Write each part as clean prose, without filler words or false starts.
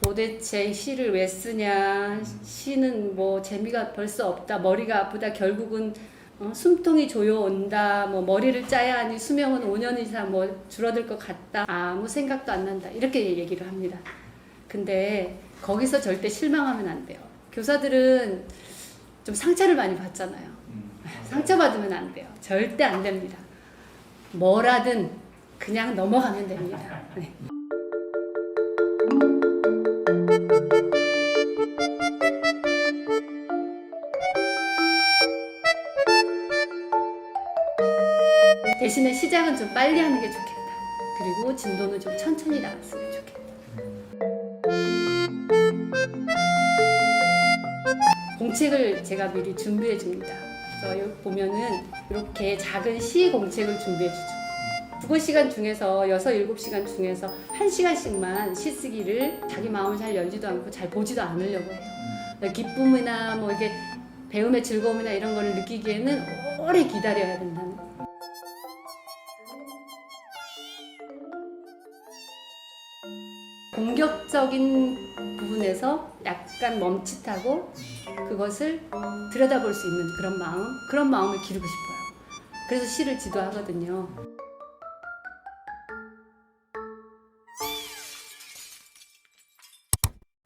도대체 시를 왜 쓰냐, 시는 뭐 재미가 벌써 없다, 머리가 아프다, 결국은 숨통이 조여온다, 뭐 머리를 짜야 하니 수명은 5년 이상 뭐 줄어들 것 같다, 아무 생각도 안 난다, 이렇게 얘기를 합니다. 근데 거기서 절대 실망하면 안 돼요. 교사들은 좀 상처를 많이 받잖아요. 상처받으면 안 돼요. 절대 안 됩니다. 뭐라든 그냥 넘어가면 됩니다. 네. 대신에 시작은 좀 빨리 하는 게 좋겠다. 그리고 진도는 좀 천천히 나갔으면 좋겠다. 공책을 제가 미리 준비해 줍니다. 그래서 여기 보면은 이렇게 작은 시 공책을 준비해 주죠. 국어 시간 중에서 6, 7시간 중에서 1시간씩만 시 쓰기를 자기 마음을 잘 열지도 않고 잘 보지도 않으려고 해요. 기쁨이나 뭐 이게 배움의 즐거움이나 이런 거를 느끼기에는 오래 기다려야 된다는 거예요. 공격적인 부분에서 약간 멈칫하고 그것을 들여다볼 수 있는 그런 마음을 기르고 싶어요. 그래서 시를 지도하거든요.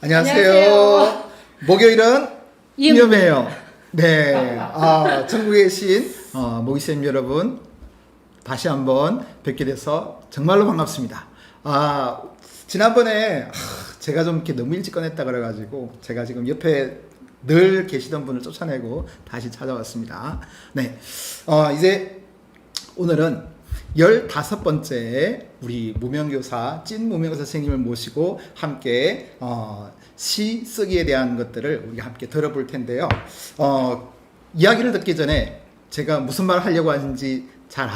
안녕하세요. 목요일은 이음이에요. 네, 전국에 계신 모기쌤 여러분 다시 한번 뵙게 돼서 정말로 반갑습니다. 지난번에 제가 좀 이렇게 너무 일찍 꺼냈다 그래가지고 제가 지금 옆에 늘 계시던 분을 쫓아내고 다시 찾아왔습니다. 네, 이제 오늘은 15번째 우리 무명교사, 찐 무명교사 선생님을 모시고 함께 시 쓰기에 대한 것들을 우리가 함께 들어볼 텐데요. 이야기를 듣기 전에 제가 무슨 말을 하려고 하는지 잘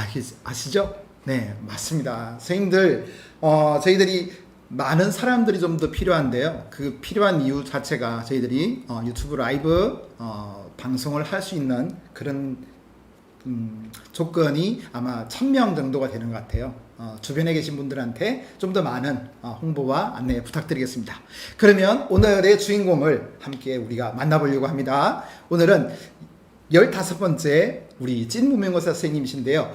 아시죠? 네, 맞습니다. 선생님들, 저희들이 많은 사람들이 좀 더 필요한데요. 그 필요한 이유 자체가 저희들이 유튜브 라이브 방송을 할 수 있는 그런 조건이 아마 1000명 정도가 되는 것 같아요. 주변에 계신 분들한테 좀 더 많은 홍보와 안내 부탁드리겠습니다. 그러면 오늘의 주인공을 함께 우리가 만나보려고 합니다. 오늘은 15번째 우리 찐 무명교사 선생님이신데요.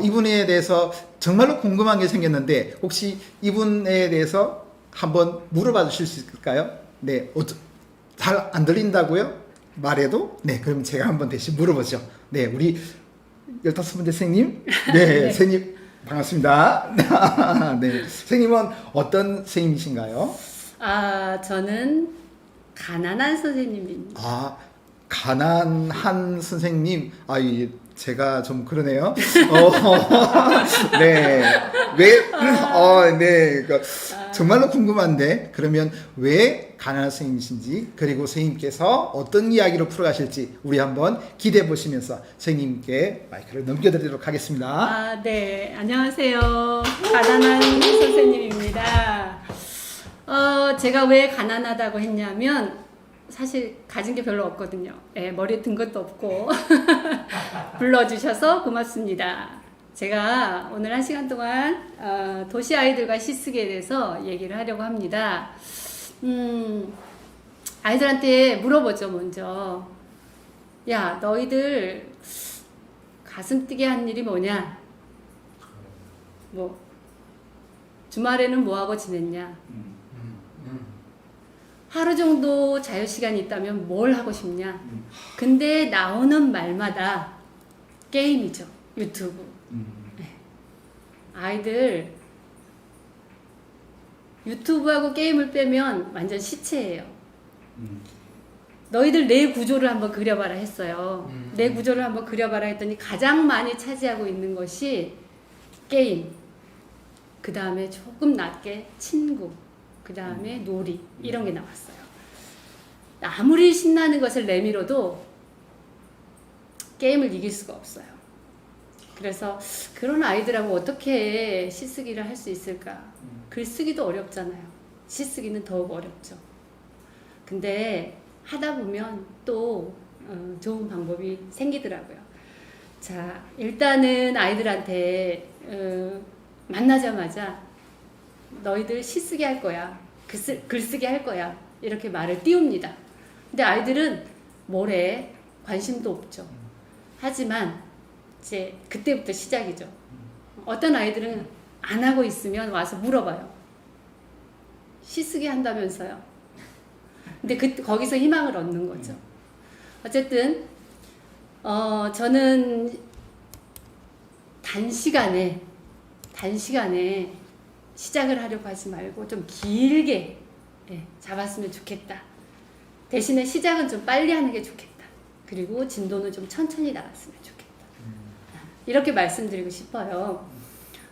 이분에 대해서 정말로 궁금한 게 생겼는데 혹시 이분에 대해서 한번 물어봐 주실 수 있을까요? 네, 잘 안 들린다고요? 말해도? 네, 그럼 제가 한번 대신 물어보죠. 네, 우리 15번째 선생님. 네, 네. 선생님 반갑습니다. 네, 선생님은 어떤 선생님이신가요? 저는 가난한 선생님입니다. 가난한 선생님. 제가 좀 그러네요. 네. 네. 정말로 궁금한데, 그러면 왜 가난한 선생님이신지, 그리고 선생님께서 어떤 이야기로 풀어가실지, 우리 한번 기대해 보시면서 선생님께 마이크를 넘겨드리도록 하겠습니다. 네. 안녕하세요. 가난한 선생님입니다. 제가 왜 가난하다고 했냐면, 사실 가진 게 별로 없거든요. 머리에 든 것도 없고 불러주셔서 고맙습니다. 제가 오늘 1시간 동안 도시 아이들과 시 쓰기에 대해서 얘기를 하려고 합니다. 아이들한테 물어보죠. 먼저, 야, 너희들 가슴 뛰게 한 일이 뭐냐? 뭐 주말에는 뭐하고 지냈냐? 하루 정도 자유시간이 있다면 뭘 하고 싶냐? 근데 나오는 말마다 게임이죠. 유튜브. 네. 아이들 유튜브하고 게임을 빼면 완전 시체예요. 너희들 내 구조를 한번 그려봐라 했어요. 내 구조를 한번 그려봐라 했더니 가장 많이 차지하고 있는 것이 게임. 그 다음에 조금 낮게 친구. 그 다음에 놀이, 이런 게 나왔어요. 아무리 신나는 것을 내밀어도 게임을 이길 수가 없어요. 그래서 그런 아이들하고 어떻게 시쓰기를 할 수 있을까? 글쓰기도 어렵잖아요. 시쓰기는 더욱 어렵죠. 근데 하다 보면 또 좋은 방법이 생기더라고요. 자, 일단은 아이들한테 만나자마자 너희들 시쓰기 할 거야. 글쓰기 할 거야. 이렇게 말을 띄웁니다. 근데 아이들은 뭐래? 관심도 없죠. 하지만 이제 그때부터 시작이죠. 어떤 아이들은 안 하고 있으면 와서 물어봐요. 시쓰기 한다면서요. 근데 거기서 희망을 얻는 거죠. 어쨌든 저는 단시간에 시작을 하려고 하지 말고 좀 길게 잡았으면 좋겠다. 대신에 시작은 좀 빨리 하는 게 좋겠다. 그리고 진도는 좀 천천히 나갔으면 좋겠다. 이렇게 말씀드리고 싶어요.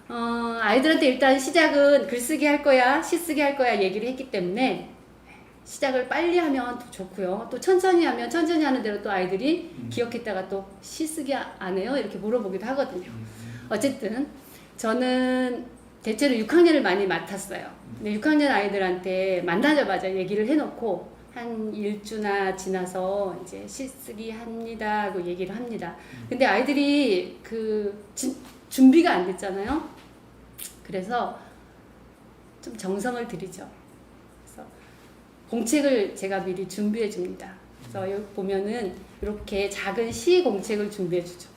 아이들한테 일단 시작은 글쓰기 할 거야, 시쓰기 할 거야 얘기를 했기 때문에 시작을 빨리 하면 더 좋고요. 또 천천히 하면 천천히 하는 대로 또 아이들이 기억했다가 또 시쓰기 안 해요? 이렇게 물어보기도 하거든요. 어쨌든 저는 대체로 6학년을 많이 맡았어요. 근데 6학년 아이들한테 만나자마자 얘기를 해놓고 한 일주나 지나서 이제 시쓰기 합니다 하고 얘기를 합니다. 근데 아이들이 준비가 안 됐잖아요. 그래서 좀 정성을 들이죠. 그래서 공책을 제가 미리 준비해 줍니다. 그래서 여기 보면은 이렇게 작은 시 공책을 준비해 주죠.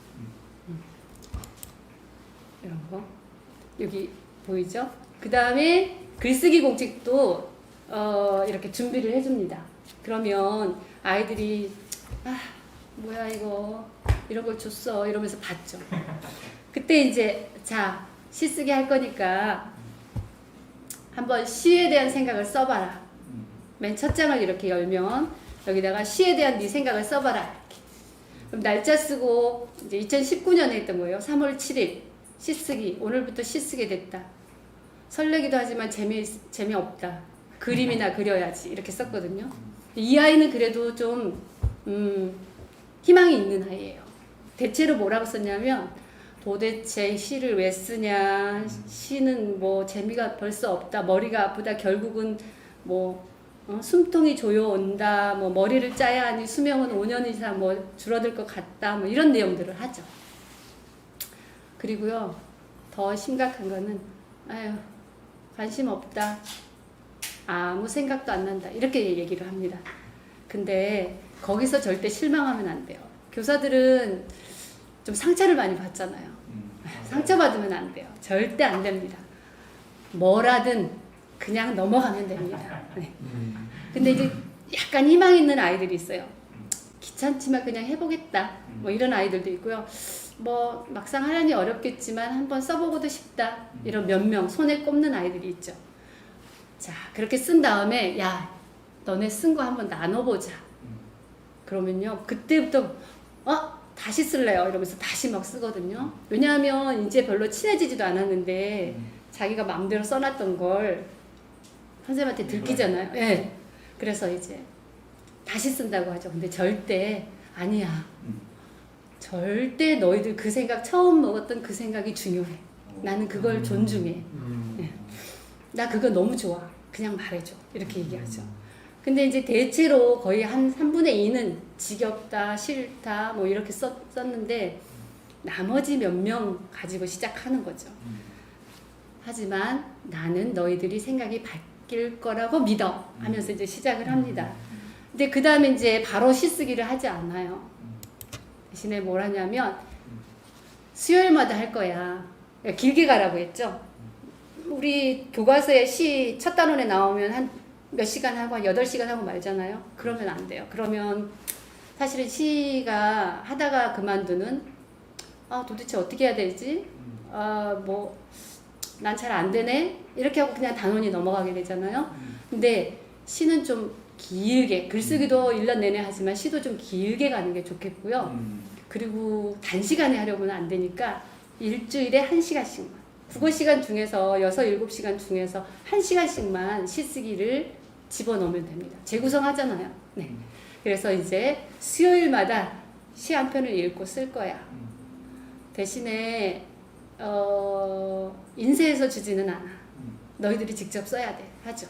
이런 거 여기 보이죠? 그 다음에 글쓰기 공책도 이렇게 준비를 해줍니다. 그러면 아이들이 뭐야 이거 이런 걸 줬어 이러면서 봤죠. 그때 이제 자 시쓰기 할 거니까 한번 시에 대한 생각을 써봐라. 맨 첫 장을 이렇게 열면 여기다가 시에 대한 네 생각을 써봐라. 이렇게. 그럼 날짜 쓰고 이제 2019년에 했던 거예요. 3월 7일 시쓰기. 오늘부터 시쓰게 됐다. 설레기도 하지만 재미없다. 그림이나 그려야지. 이렇게 썼거든요. 이 아이는 그래도 좀 희망이 있는 아이예요. 대체로 뭐라고 썼냐면 도대체 시를 왜 쓰냐. 시는 뭐 재미가 벌써 없다. 머리가 아프다. 결국은 뭐 숨통이 조여온다. 뭐 머리를 짜야 하니 수명은 5년 이상 뭐 줄어들 것 같다. 뭐 이런 내용들을 하죠. 그리고요. 더 심각한 거는 아유 관심 없다. 아무 생각도 안 난다. 이렇게 얘기를 합니다. 근데 거기서 절대 실망하면 안 돼요. 교사들은 좀 상처를 많이 받잖아요. 상처받으면 안 돼요. 절대 안 됩니다. 뭐라든 그냥 넘어가면 됩니다. 네. 근데 이제 약간 희망 있는 아이들이 있어요. 귀찮지만 그냥 해보겠다. 뭐 이런 아이들도 있고요. 뭐 막상 하려니 어렵겠지만 한번 써보고도 싶다. 이런 몇 명 손에 꼽는 아이들이 있죠. 자, 그렇게 쓴 다음에 야, 너네 쓴 거 한번 나눠보자. 그러면요, 그때부터 다시 쓸래요. 이러면서 다시 막 쓰거든요. 왜냐하면 이제 별로 친해지지도 않았는데 자기가 마음대로 써놨던 걸 선생님한테 들키잖아요. 예. 네. 그래서 이제 다시 쓴다고 하죠. 근데 절대 아니야. 절대 너희들 그 생각 처음 먹었던 그 생각이 중요해. 나는 그걸 존중해. 네. 나 그거 너무 좋아. 그냥 말해줘. 이렇게 얘기하죠. 근데 이제 대체로 거의 한 3분의 2는 지겹다, 싫다, 뭐 이렇게 썼는데 나머지 몇 명 가지고 시작하는 거죠. 하지만 나는 너희들이 생각이 바뀔 거라고 믿어 하면서 이제 시작을 합니다. 근데 그 다음에 이제 바로 시쓰기를 하지 않아요. 대신에 뭘 하냐면 수요일마다 할 거야. 길게 가라고 했죠. 우리 교과서에 시 첫 단원에 나오면 한 몇 시간 하고 한 8시간 하고 말잖아요. 그러면 안 돼요. 그러면 사실은 시가 하다가 그만두는 도대체 어떻게 해야 되지? 뭐 난 잘 안 되네? 이렇게 하고 그냥 단원이 넘어가게 되잖아요. 근데 시는 좀 길게, 글쓰기도 1년 내내 하지만 시도 좀 길게 가는 게 좋겠고요. 그리고 단시간에 하려고는 안 되니까 일주일에 1시간씩만. 국어 시간 중에서 6, 7시간 중에서 1시간씩만 시쓰기를 집어넣으면 됩니다. 재구성 하잖아요. 네. 그래서 이제 수요일마다 시 한 편을 읽고 쓸 거야. 대신에 인쇄해서 주지는 않아. 너희들이 직접 써야 돼. 하죠.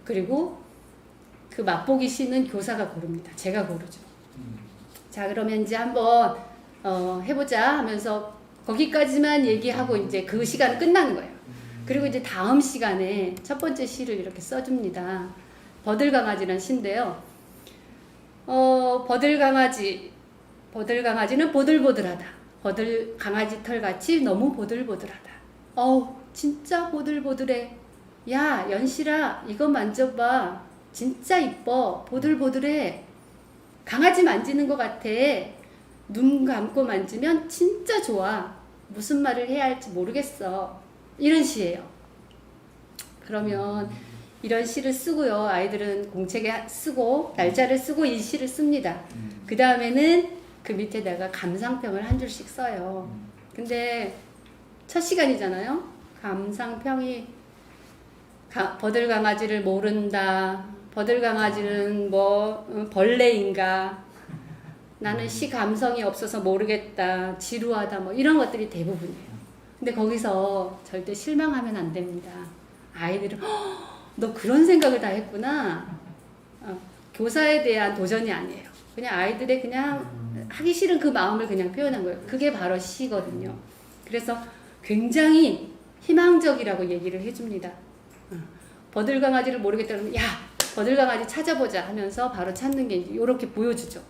그리고 그 맛보기 시는 교사가 고릅니다. 제가 고르죠. 자, 그러면 이제 한번 해보자 하면서 거기까지만 얘기하고 이제 그 시간 끝나는 거예요. 그리고 이제 다음 시간에 첫 번째 시를 이렇게 써줍니다. 버들강아지란 시인데요. 버들강아지는 보들보들하다. 강아지 털같이 너무 보들보들하다. 진짜 보들보들해. 야, 연실아, 이거 만져봐. 진짜 이뻐. 보들보들해. 강아지 만지는 것 같아. 눈 감고 만지면 진짜 좋아. 무슨 말을 해야 할지 모르겠어. 이런 시예요. 그러면 이런 시를 쓰고요. 아이들은 공책에 쓰고 날짜를 쓰고 이 시를 씁니다. 그 다음에는 그 밑에다가 감상평을 한 줄씩 써요. 근데 첫 시간이잖아요. 감상평이 버들강아지를 모른다. 버들강아지는 벌레인가. 나는 시 감성이 없어서 모르겠다. 지루하다. 이런 것들이 대부분이에요. 근데 거기서 절대 실망하면 안 됩니다. 아이들은 너 그런 생각을 다 했구나. 교사에 대한 도전이 아니에요. 그냥 아이들의 그냥 하기 싫은 그 마음을 그냥 표현한 거예요. 그게 바로 시거든요. 그래서 굉장히 희망적이라고 얘기를 해줍니다. 버들강아지를 모르겠다 그러면 야, 버들강아지 찾아보자 하면서 바로 찾는 게 이렇게 보여주죠.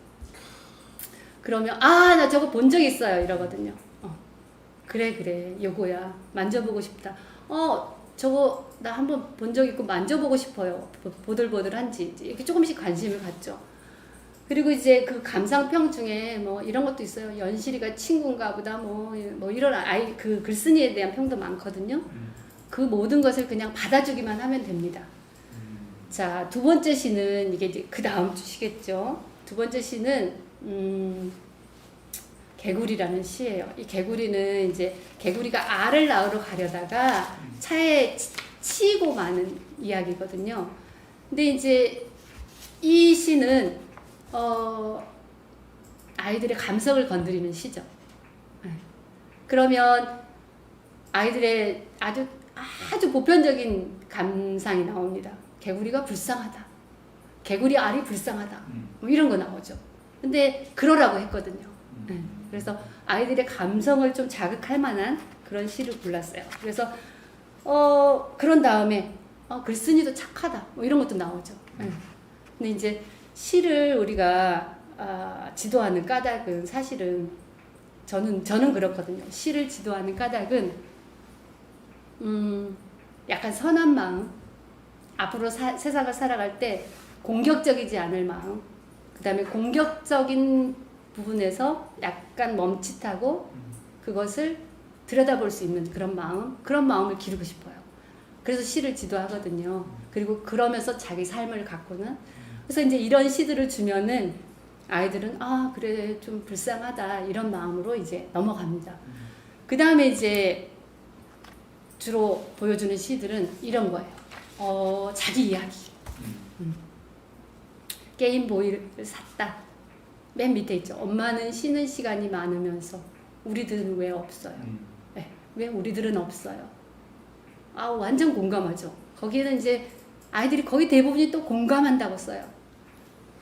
그러면 나 저거 본 적 있어요 이러거든요. 그래 요거야. 만져보고 싶다. 저거 나 한번 본 적 있고 만져보고 싶어요. 보들보들한지 이렇게 조금씩 관심을 갖죠. 그리고 이제 그 감상평 중에 이런 것도 있어요. 연실이가 친구인가 보다 이런 아이 그 글쓴이에 대한 평도 많거든요. 그 모든 것을 그냥 받아주기만 하면 됩니다. 자, 두 번째 시는 이게 이제 그 다음 주 시겠죠. 두 번째 시는 개구리라는 시예요. 이 개구리는 이제 개구리가 알을 낳으러 가려다가 차에 치이고 마는 이야기거든요. 근데 이제 이 시는 아이들의 감성을 건드리는 시죠. 그러면 아이들의 아주 보편적인 감상이 나옵니다. 개구리가 불쌍하다. 개구리 알이 불쌍하다. 이런 거 나오죠. 근데 그러라고 했거든요. 그래서 아이들의 감성을 좀 자극할 만한 그런 시를 골랐어요. 그래서 그런 다음에 글쓴이도 착하다. 이런 것도 나오죠. 근데 이제 시를 우리가 지도하는 까닭은 사실은 저는 그렇거든요. 시를 지도하는 까닭은 약간 선한 마음, 앞으로 세상을 살아갈 때 공격적이지 않을 마음, 그 다음에 공격적인 부분에서 약간 멈칫하고 그것을 들여다볼 수 있는 그런 마음을 기르고 싶어요. 그래서 시를 지도하거든요. 그리고 그러면서 자기 삶을 가꾸는. 그래서 이제 이런 시들을 주면은 아이들은 그래 좀 불쌍하다 이런 마음으로 이제 넘어갑니다. 그 다음에 이제 주로 보여주는 시들은 이런 거예요. 자기 이야기. 게임보이를 샀다. 맨 밑에 있죠. 엄마는 쉬는 시간이 많으면서 우리들은 왜 없어요? 네, 왜 우리들은 없어요? 완전 공감하죠. 거기에는 이제 아이들이 거의 대부분이 또 공감한다고 써요.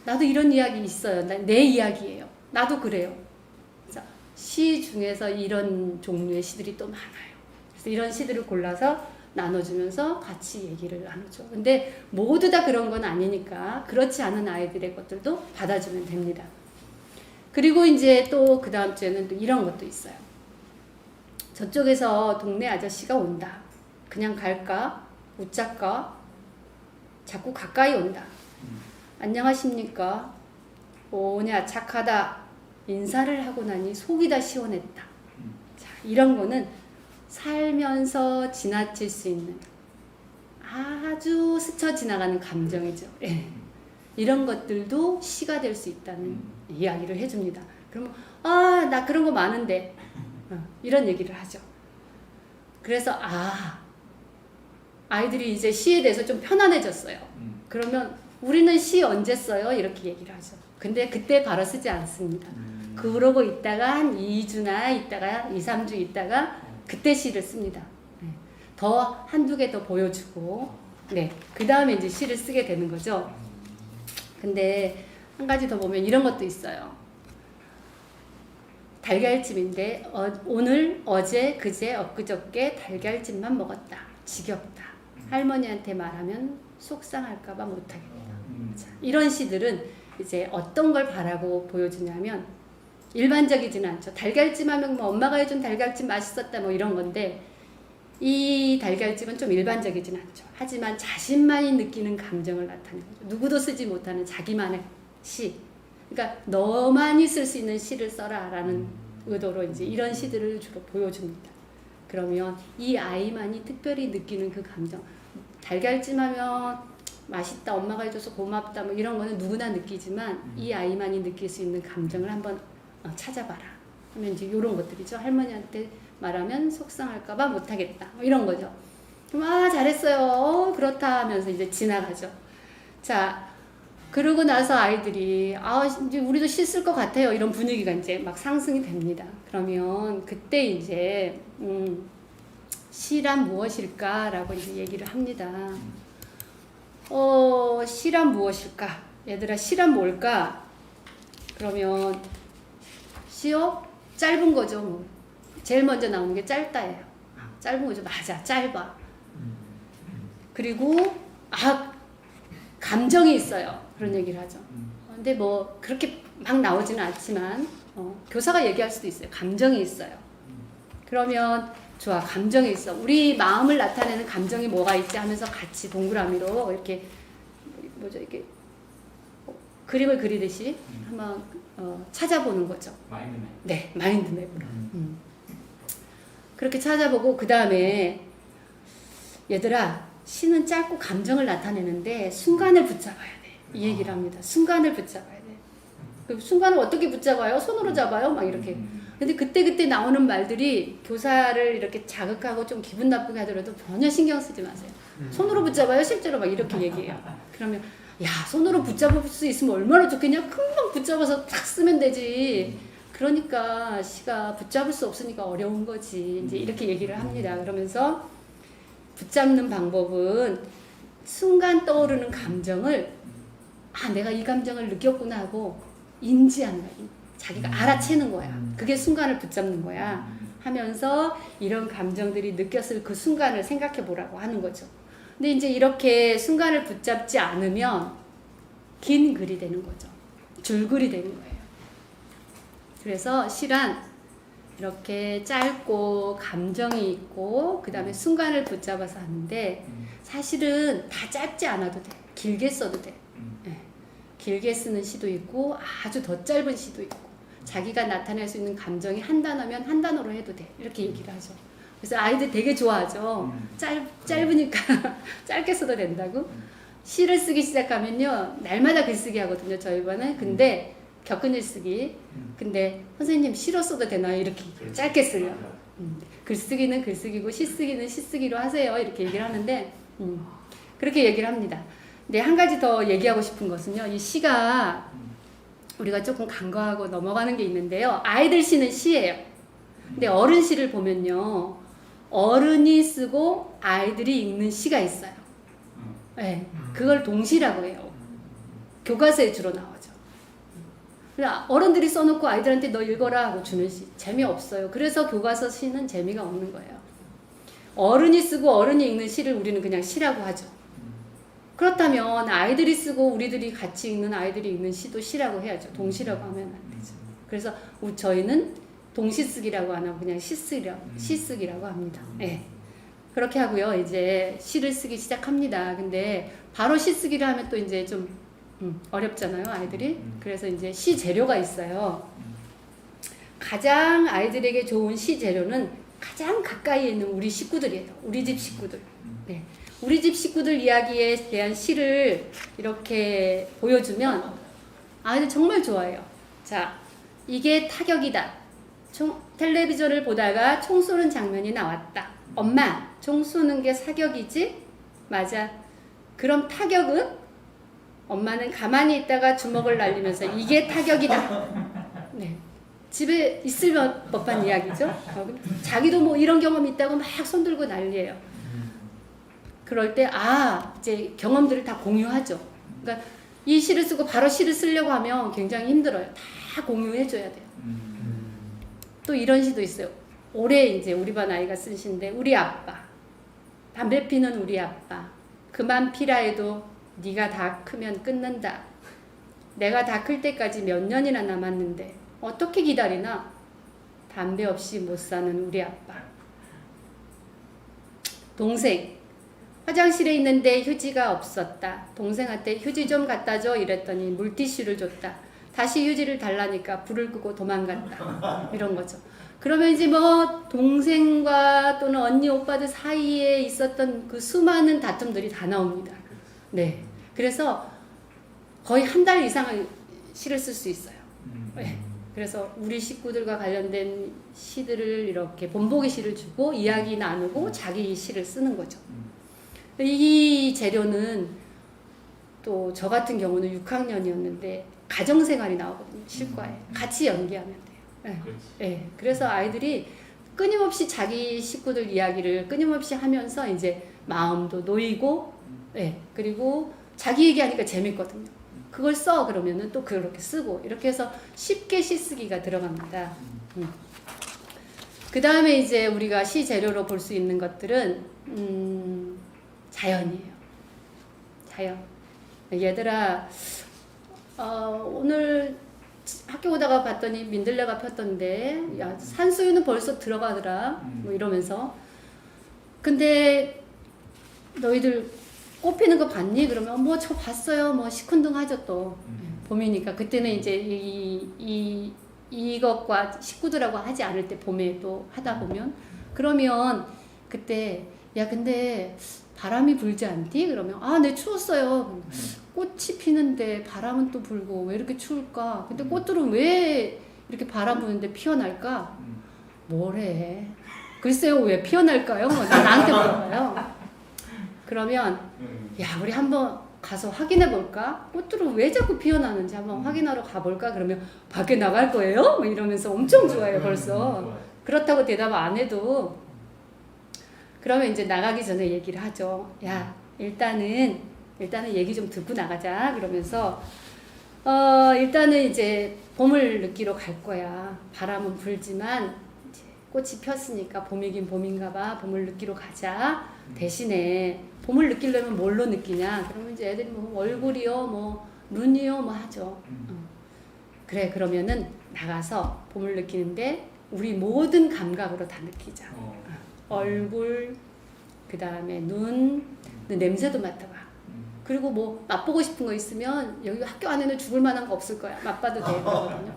나도 이런 이야기 있어요. 내 이야기예요. 나도 그래요. 그래서 시 중에서 이런 종류의 시들이 또 많아요. 그래서 이런 시들을 골라서 나눠주면서 같이 얘기를 나누죠. 근데 모두 다 그런 건 아니니까 그렇지 않은 아이들의 것들도 받아주면 됩니다. 그리고 이제 또 그 다음 주에는 또 이런 것도 있어요. 저쪽에서 동네 아저씨가 온다. 그냥 갈까? 웃자까? 자꾸 가까이 온다. 안녕하십니까? 오냐 착하다. 인사를 하고 나니 속이 다 시원했다. 자, 이런 거는 살면서 지나칠 수 있는 아주 스쳐 지나가는 감정이죠. 이런 것들도 시가 될 수 있다는 이야기를 해줍니다. 그러면 나 그런 거 많은데 이런 얘기를 하죠. 그래서 아이들이 이제 시에 대해서 좀 편안해졌어요. 그러면 우리는 시 언제 써요? 이렇게 얘기를 하죠. 근데 그때 바로 쓰지 않습니다. 그러고 있다가 한 2주나 있다가 2, 3주 있다가 그때 시를 씁니다. 더 한두 개 더 보여주고 그 다음에 이제 시를 쓰게 되는 거죠. 근데 한 가지 더 보면 이런 것도 있어요. 달걀찜인데 오늘, 어제, 그제, 엊그저께 달걀찜만 먹었다. 지겹다. 할머니한테 말하면 속상할까봐 못하겠다. 자, 이런 시들은 이제 어떤 걸 바라고 보여주냐면 일반적이지는 않죠. 달걀찜 하면 뭐 엄마가 해준 달걀찜 맛있었다 뭐 이런 건데 이 달걀찜은 좀 일반적이진 않죠. 하지만 자신만이 느끼는 감정을 나타내는 거죠. 누구도 쓰지 못하는 자기만의 시. 그러니까 너만이 쓸 수 있는 시를 써라라는 의도로 이제 이런 시들을 주로 보여줍니다. 그러면 이 아이만이 특별히 느끼는 그 감정. 달걀찜 하면 맛있다, 엄마가 해줘서 고맙다 뭐 이런 거는 누구나 느끼지만 이 아이만이 느낄 수 있는 감정을 한번 찾아봐라 하면 이제 이런 것들이죠. 할머니한테 말하면 속상할까봐 못하겠다 뭐 이런 거죠. 그럼 잘했어요, 그렇다 하면서 이제 지나가죠. 자, 그러고 나서 아이들이 이제 우리도 시 쓸 것 같아요 이런 분위기가 이제 막 상승이 됩니다. 그러면 그때 이제 시란 무엇일까라고 이제 얘기를 합니다. 시란 무엇일까? 얘들아, 시란 뭘까? 그러면 시요? 짧은 거죠. 뭐. 제일 먼저 나오는 게 짧다예요. 짧은 거죠. 맞아, 짧아. 그리고 감정이 있어요. 그런 얘기를 하죠. 근데 뭐 그렇게 막 나오지는 않지만 교사가 얘기할 수도 있어요. 감정이 있어요. 그러면 좋아, 감정이 있어. 우리 마음을 나타내는 감정이 뭐가 있지 하면서 같이 동그라미로 이렇게 이렇게 그림을 그리듯이 한번 찾아보는 거죠. 마인드맵. 네, 마인드맵으로. 그렇게 찾아보고 그 다음에 얘들아, 시는 짧고 감정을 나타내는데 순간을 붙잡아야 돼. 이 얘기를 합니다. 순간을 붙잡아야 돼. 그 순간을 어떻게 붙잡아요? 손으로 잡아요? 막 이렇게. 근데 그때 나오는 말들이 교사를 이렇게 자극하고 좀 기분 나쁘게 하더라도 전혀 신경 쓰지 마세요. 손으로 붙잡아요? 실제로 막 이렇게 얘기해요. 그러면 야, 손으로 붙잡을 수 있으면 얼마나 좋겠냐? 금방 붙잡아서 탁 쓰면 되지. 그러니까 시가 붙잡을 수 없으니까 어려운 거지. 이제 이렇게 얘기를 합니다. 그러면서 붙잡는 방법은 순간 떠오르는 감정을 내가 이 감정을 느꼈구나 하고 인지하는 거야. 자기가 알아채는 거야. 그게 순간을 붙잡는 거야. 하면서 이런 감정들이 느꼈을 그 순간을 생각해 보라고 하는 거죠. 근데 이제 이렇게 순간을 붙잡지 않으면 긴 글이 되는 거죠. 줄글이 되는 거예요. 그래서 시란 이렇게 짧고 감정이 있고 그 다음에 순간을 붙잡아서 하는데 사실은 다 짧지 않아도 돼. 길게 써도 돼. 네. 길게 쓰는 시도 있고 아주 더 짧은 시도 있고 자기가 나타낼 수 있는 감정이 한 단어면 한 단어로 해도 돼. 이렇게 얘기를 하죠. 그래서 아이들 되게 좋아하죠. 짧으니까 짧게 써도 된다고. 시를 쓰기 시작하면요. 날마다 글쓰기 하거든요. 저희 반은. 근데 겪은 일 쓰기. 근데 선생님 시로 써도 되나요? 이렇게 짧게 쓰려. 글쓰기는 글쓰기고 시쓰기는 시쓰기로 하세요. 이렇게 얘기를 하는데 그렇게 얘기를 합니다. 근데 한 가지 더 얘기하고 싶은 것은요. 이 시가 우리가 조금 간과하고 넘어가는 게 있는데요. 아이들 시는 시예요. 근데 어른 시를 보면요. 어른이 쓰고 아이들이 읽는 시가 있어요. 네, 그걸 동시라고 해요. 교과서에 주로 나오죠. 어른들이 써놓고 아이들한테 너 읽어라 하고 주는 시. 재미없어요. 그래서 교과서 시는 재미가 없는 거예요. 어른이 쓰고 어른이 읽는 시를 우리는 그냥 시라고 하죠. 그렇다면 아이들이 쓰고 우리들이 같이 읽는 아이들이 읽는 시도 시라고 해야죠. 동시라고 하면 안 되죠. 그래서 저희는 동시쓰기라고 안 하고 그냥 시쓰기라고 합니다. 네. 그렇게 하고요. 이제 시를 쓰기 시작합니다. 근데 바로 시쓰기를 하면 또 이제 좀 어렵잖아요, 아이들이. 그래서 이제 시 재료가 있어요. 가장 아이들에게 좋은 시 재료는 가장 가까이에 있는 우리 식구들이에요. 우리 집 식구들. 네. 우리 집 식구들 이야기에 대한 시를 이렇게 보여주면 아이들 정말 좋아해요. 자, 이게 타격이다. 텔레비전을 보다가 총 쏘는 장면이 나왔다. 엄마, 총 쏘는 게 사격이지? 맞아. 그럼 타격은? 엄마는 가만히 있다가 주먹을 날리면서 이게 타격이다. 네. 집에 있을 법한 이야기죠. 자기도 뭐 이런 경험이 있다고 막 손들고 난리예요. 그럴 때 이제 경험들을 다 공유하죠. 그러니까 이 시를 쓰고 바로 시를 쓰려고 하면 굉장히 힘들어요. 다 공유해줘야 돼요. 또 이런 시도 있어요. 올해 이제 우리 반 아이가 쓴 시인데 우리 아빠. 담배 피는 우리 아빠. 그만 피라 해도 네가 다 크면 끊는다. 내가 다 클 때까지 몇 년이나 남았는데 어떻게 기다리나? 담배 없이 못 사는 우리 아빠. 동생. 화장실에 있는데 휴지가 없었다. 동생한테 휴지 좀 갖다 줘 이랬더니 물티슈를 줬다. 다시 휴지를 달라니까 불을 끄고 도망갔다. 이런 거죠. 그러면 이제 뭐 동생과 또는 언니 오빠들 사이에 있었던 그 수많은 다툼들이 다 나옵니다. 네. 그래서 거의 한 달 이상을 시를 쓸 수 있어요. 네. 그래서 우리 식구들과 관련된 시들을 이렇게 본보기 시를 주고 이야기 나누고 자기 시를 쓰는 거죠. 이 재료는 또 저 같은 경우는 6학년이었는데 가정생활이 나오거든요. 실과에. 같이 연기하면 돼요. 네. 네. 그래서 아이들이 끊임없이 자기 식구들 이야기를 끊임없이 하면서 이제 마음도 놓이고, 네. 그리고 자기 얘기하니까 재밌거든요. 그걸 써 그러면은 또 그렇게 쓰고 이렇게 해서 쉽게 시 쓰기가 들어갑니다. 그 다음에 이제 우리가 시 재료로 볼 수 있는 것들은 자연이에요. 자연. 얘들아, 오늘 학교 오다가 봤더니 민들레가 폈던데, 야, 산수유는 벌써 들어가더라. 뭐 이러면서. 근데 너희들 꽃 피는 거 봤니? 그러면 뭐 저 봤어요. 뭐 시큰둥하죠 또. 봄이니까. 그때는 이제 이것과 식구들하고 하지 않을 때 봄에 또 하다 보면. 그러면 그때 야 근데 바람이 불지 않디? 그러면 아, 네 추웠어요. 꽃이 피는데 바람은 또 불고 왜 이렇게 추울까? 근데 꽃들은 왜 이렇게 바람 부는데 피어날까? 뭐래? 글쎄요, 왜 피어날까요? 나한테 물어봐요. 그러면 야, 우리 한번 가서 확인해 볼까? 꽃들은 왜 자꾸 피어나는지 한번 확인하러 가볼까? 그러면 밖에 나갈 거예요? 뭐 이러면서 엄청 좋아해요, 벌써. 그렇다고 대답 안 해도. 그러면 이제 나가기 전에 얘기를 하죠. 야, 일단은 얘기 좀 듣고 나가자. 그러면서 일단은 이제 봄을 느끼러 갈 거야. 바람은 불지만 이제 꽃이 폈으니까 봄이긴 봄인가 봐. 봄을 느끼러 가자. 대신에 봄을 느끼려면 뭘로 느끼냐? 그러면 이제 애들이 뭐 얼굴이요, 뭐 눈이요, 뭐 하죠. 그래, 그러면은 나가서 봄을 느끼는데 우리 모든 감각으로 다 느끼자. 얼굴, 그 다음에 눈, 냄새도 맡아봐. 그리고 뭐 맛보고 싶은 거 있으면 여기 학교 안에는 죽을 만한 거 없을 거야. 맛봐도 돼. 그러거든요.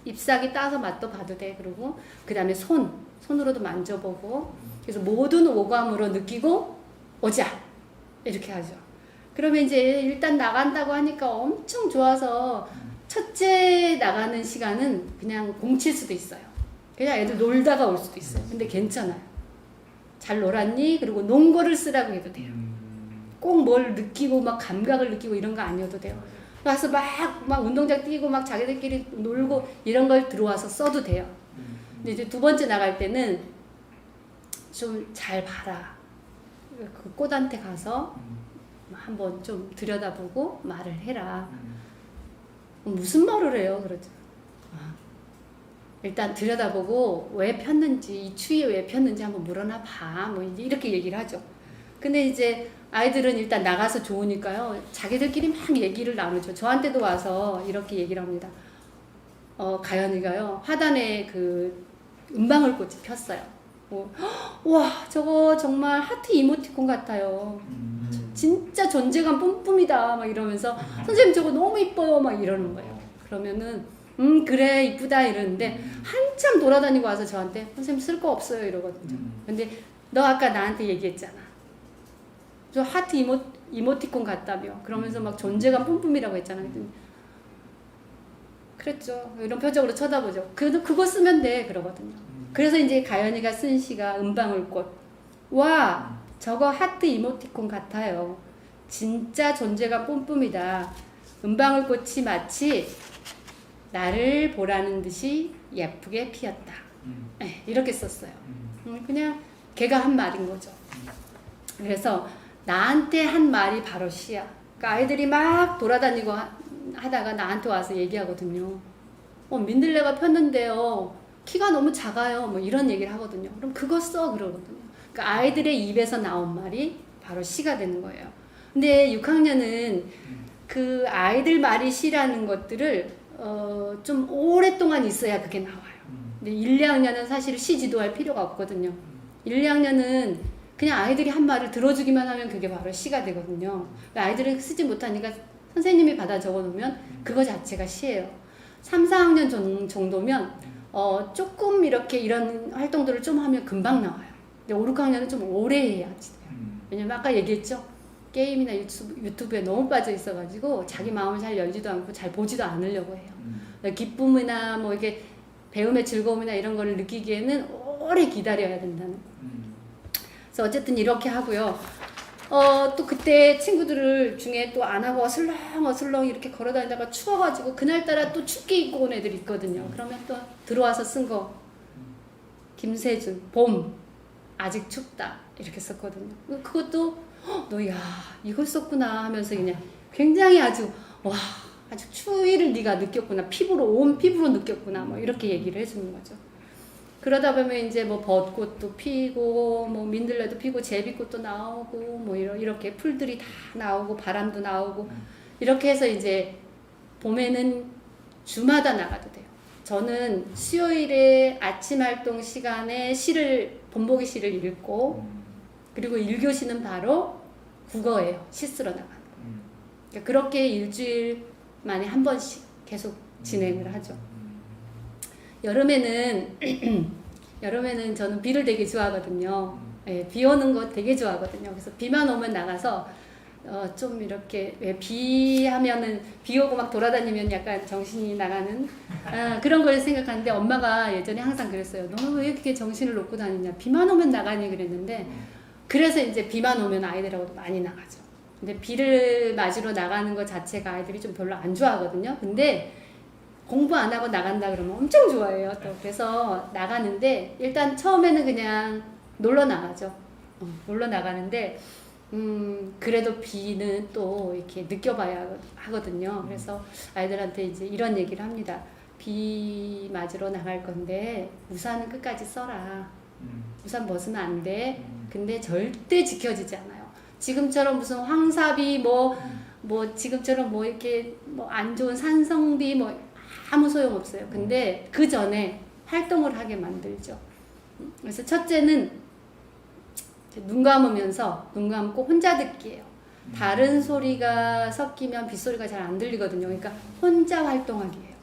잎사귀 따서 맛도 봐도 돼. 그리고 그 다음에 손으로도 만져보고. 그래서 모든 오감으로 느끼고 오자. 이렇게 하죠. 그러면 이제 일단 나간다고 하니까 엄청 좋아서 첫째 나가는 시간은 그냥 공칠 수도 있어요. 그냥 애들 놀다가 올 수도 있어요. 근데 괜찮아요. 잘 놀았니? 그리고 논 거를 쓰라고 해도 돼요. 꼭 뭘 느끼고 막 감각을 느끼고 이런 거 아니어도 돼요. 와서 막 운동장 뛰고 막 자기들끼리 놀고 이런 걸 들어와서 써도 돼요. 근데 이제 두 번째 나갈 때는 좀 잘 봐라. 그 꽃한테 가서 한번 좀 들여다보고 말을 해라. 무슨 말을 해요? 그러죠. 일단 들여다보고 왜 폈는지, 이 추위에 왜 폈는지 한번 물어나 봐. 뭐 이렇게 얘기를 하죠. 근데 이제 아이들은 일단 나가서 좋으니까요. 자기들끼리 막 얘기를 나누죠. 저한테도 와서 이렇게 얘기를 합니다. 가연이가요. 화단에 그 은방울꽃이 폈어요. 와, 저거 정말 하트 이모티콘 같아요. 진짜 존재감 뿜뿜이다. 막 이러면서 선생님 저거 너무 이뻐요. 막 이러는 거예요. 그러면은 그래 이쁘다 이러는데 한참 돌아다니고 와서 저한테 선생님 쓸 거 없어요 이러거든요. 근데 너 아까 나한테 얘기했잖아. 저 하트 이모티콘 같다며. 그러면서 막 존재감 뿜뿜이라고 했잖아. 그랬죠. 이런 표정으로 쳐다보죠. 그래도 그거 쓰면 돼 그러거든요. 그래서 이제 가연이가 쓴 시가 은방울꽃. 와, 저거 하트 이모티콘 같아요. 진짜 존재감 뿜뿜이다. 은방울꽃이 마치 나를 보라는 듯이 예쁘게 피었다. 네, 이렇게 썼어요. 그냥 걔가 한 말인 거죠. 그래서 나한테 한 말이 바로 시야. 그러니까 아이들이 막 돌아다니고 하다가 나한테 와서 얘기하거든요. 민들레가 폈는데요. 키가 너무 작아요. 뭐 이런 얘기를 하거든요. 그럼 그거 써 그러거든요. 그러니까 아이들의 입에서 나온 말이 바로 시가 되는 거예요. 근데 6학년은 그 아이들 말이 시라는 것들을 좀 오랫동안 있어야 그게 나와요. 근데 1, 2학년은 사실 시 지도할 필요가 없거든요. 1, 2학년은 그냥 아이들이 한 말을 들어주기만 하면 그게 바로 시가 되거든요. 아이들은 쓰지 못하니까 선생님이 받아 적어 놓으면 그거 자체가 시예요. 3, 4학년 정도면 조금 이렇게 이런 활동들을 좀 하면 금방 나와요. 근데 5, 6학년은 좀 오래 해야지 돼요. 왜냐면 아까 얘기했죠. 게임이나 유튜브에 너무 빠져 있어가지고 자기 마음을 잘 열지도 않고 잘 보지도 않으려고 해요. 기쁨이나 뭐 이게 배움의 즐거움이나 이런 거를 느끼기에는 오래 기다려야 된다는 거. 그래서 어쨌든 이렇게 하고요. 또 그때 친구들을 중에 또 안 하고 어슬렁 이렇게 걸어 다니다가 추워가지고 그날따라 또 춥게 입고 온 애들이 있거든요. 그러면 또 들어와서 쓴 거 김세준 봄 아직 춥다 이렇게 썼거든요. 그것도 너 야 이걸 썼구나 하면서 그냥 굉장히 아주 추위를 네가 느꼈구나 온 피부로 느꼈구나 뭐 이렇게 얘기를 해주는 거죠. 그러다 보면 이제 뭐 벚꽃도 피고 뭐 민들레도 피고 제비꽃도 나오고 뭐 이렇게 풀들이 다 나오고 바람도 나오고 이렇게 해서 이제 봄에는 주마다 나가도 돼요. 저는 수요일에 아침 활동 시간에 본보기 시를 읽고 그리고 1교시는 바로 국어예요. 시 쓰러 나가는 거. 그러니까 그렇게 일주일 만에 한 번씩 계속 진행을 하죠. 여름에는 저는 비를 되게 좋아하거든요. 예, 비 오는 거 되게 좋아하거든요. 그래서 비만 오면 나가서 좀 이렇게 비 하면은 비 오고 막 돌아다니면 약간 정신이 나가는 그런 걸 생각하는데 엄마가 예전에 항상 그랬어요. 너는 왜 이렇게 정신을 놓고 다니냐? 비만 오면 나가니 그랬는데 그래서 이제 비만 오면 아이들하고도 많이 나가죠. 근데 비를 맞으러 나가는 것 자체가 아이들이 좀 별로 안 좋아하거든요. 근데 공부 안 하고 나간다 그러면 엄청 좋아해요. 또 그래서 나가는데 일단 처음에는 그냥 놀러 나가죠. 놀러 나가는데 그래도 비는 또 이렇게 느껴봐야 하거든요. 그래서 아이들한테 이제 이런 얘기를 합니다. 비 맞으러 나갈 건데 우산은 끝까지 써라. 우산 벗으면 안 돼. 근데 절대 지켜지지 않아요. 지금처럼 무슨 황사비 뭐 지금처럼 뭐 이렇게 뭐 안 좋은 산성비 뭐 아무 소용 없어요. 근데 그 전에 활동을 하게 만들죠. 그래서 첫째는 눈 감고 혼자 듣기예요. 다른 소리가 섞이면 빗소리가 잘 안 들리거든요. 그러니까 혼자 활동하기예요.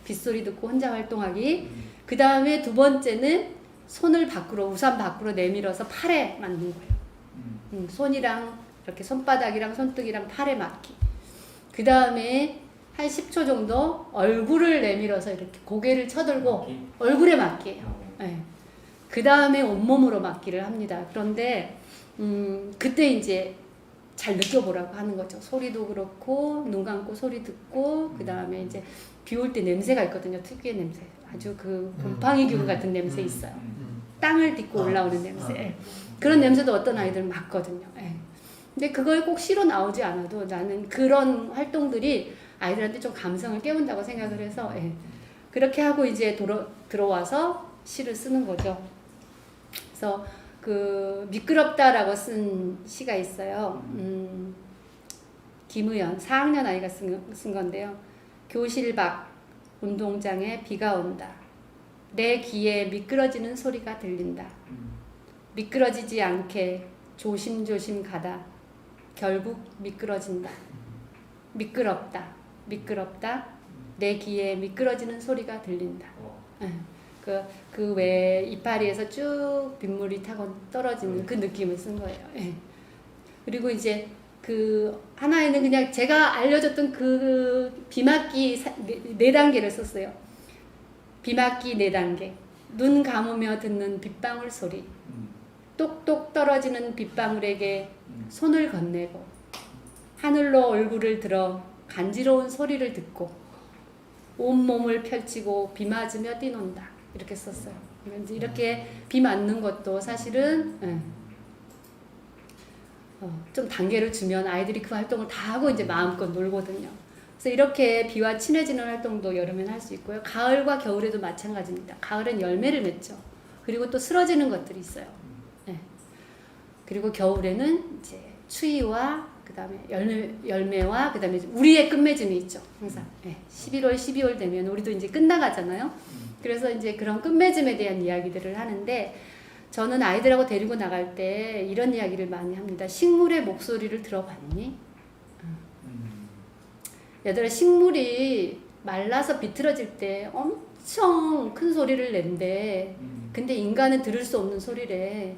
빗소리 듣고 혼자 활동하기. 그 다음에 두 번째는 손을 우산 밖으로 내밀어서 팔에 맞는 거예요. 손이랑 이렇게 손바닥이랑 손등이랑 팔에 맞기. 그 다음에 한 10초 정도 얼굴을 내밀어서 이렇게 고개를 쳐들고 얼굴에 맞기예요. 네. 그 다음에 온몸으로 맞기를 합니다. 그런데 그때 이제 잘 느껴보라고 하는 거죠. 소리도 그렇고 눈 감고 소리 듣고 그 다음에 이제 비 올 때 냄새가 있거든요. 특유의 냄새. 아주 그 곰팡이균 같은 냄새 있어요. 땅을 딛고 올라오는 냄새. 그런 냄새도 어떤 아이들은 맡거든요. 근데 그걸 꼭 시로 나오지 않아도 나는 그런 활동들이 아이들한테 좀 감성을 깨운다고 생각을 해서 그렇게 하고 이제 들어와서 시를 쓰는 거죠. 그래서 그 미끄럽다라고 쓴 시가 있어요. 김우연 4학년 아이가 쓴 건데요. 교실 밖 운동장에 비가 온다. 내 귀에 미끄러지는 소리가 들린다. 미끄러지지 않게 조심조심 가다. 결국 미끄러진다. 미끄럽다. 내 귀에 미끄러지는 소리가 들린다. 그 외에 이파리에서 쭉 빗물이 타고 떨어지는 그 느낌을 쓴 거예요. 그리고 이제 그 하나에는 그냥 제가 알려줬던 그 비맞기 4단계를 썼어요. 비맞기 4단계. 눈 감으며 듣는 빗방울 소리. 똑똑 떨어지는 빗방울에게 손을 건네고 하늘로 얼굴을 들어 간지러운 소리를 듣고 온몸을 펼치고 비 맞으며 뛰논다. 이렇게 썼어요. 이렇게 비 맞는 것도 사실은 좀 단계를 주면 아이들이 그 활동을 다 하고 이제 마음껏 놀거든요. 그래서 이렇게 비와 친해지는 활동도 여름엔 할 수 있고요. 가을과 겨울에도 마찬가지입니다. 가을엔 열매를 맺죠. 그리고 또 쓰러지는 것들이 있어요. 그리고 겨울에는 이제 추위와 그다음에 열매와 그다음에 이제 우리의 끝맺음이 있죠. 항상 11월, 12월 되면 우리도 이제 끝나가잖아요. 그래서 이제 그런 끝맺음에 대한 이야기들을 하는데 저는 아이들하고 데리고 나갈 때 이런 이야기를 많이 합니다. 식물의 목소리를 들어봤니? 얘들아, 식물이 말라서 비틀어질 때 엄청 큰 소리를 낸대. 근데 인간은 들을 수 없는 소리래.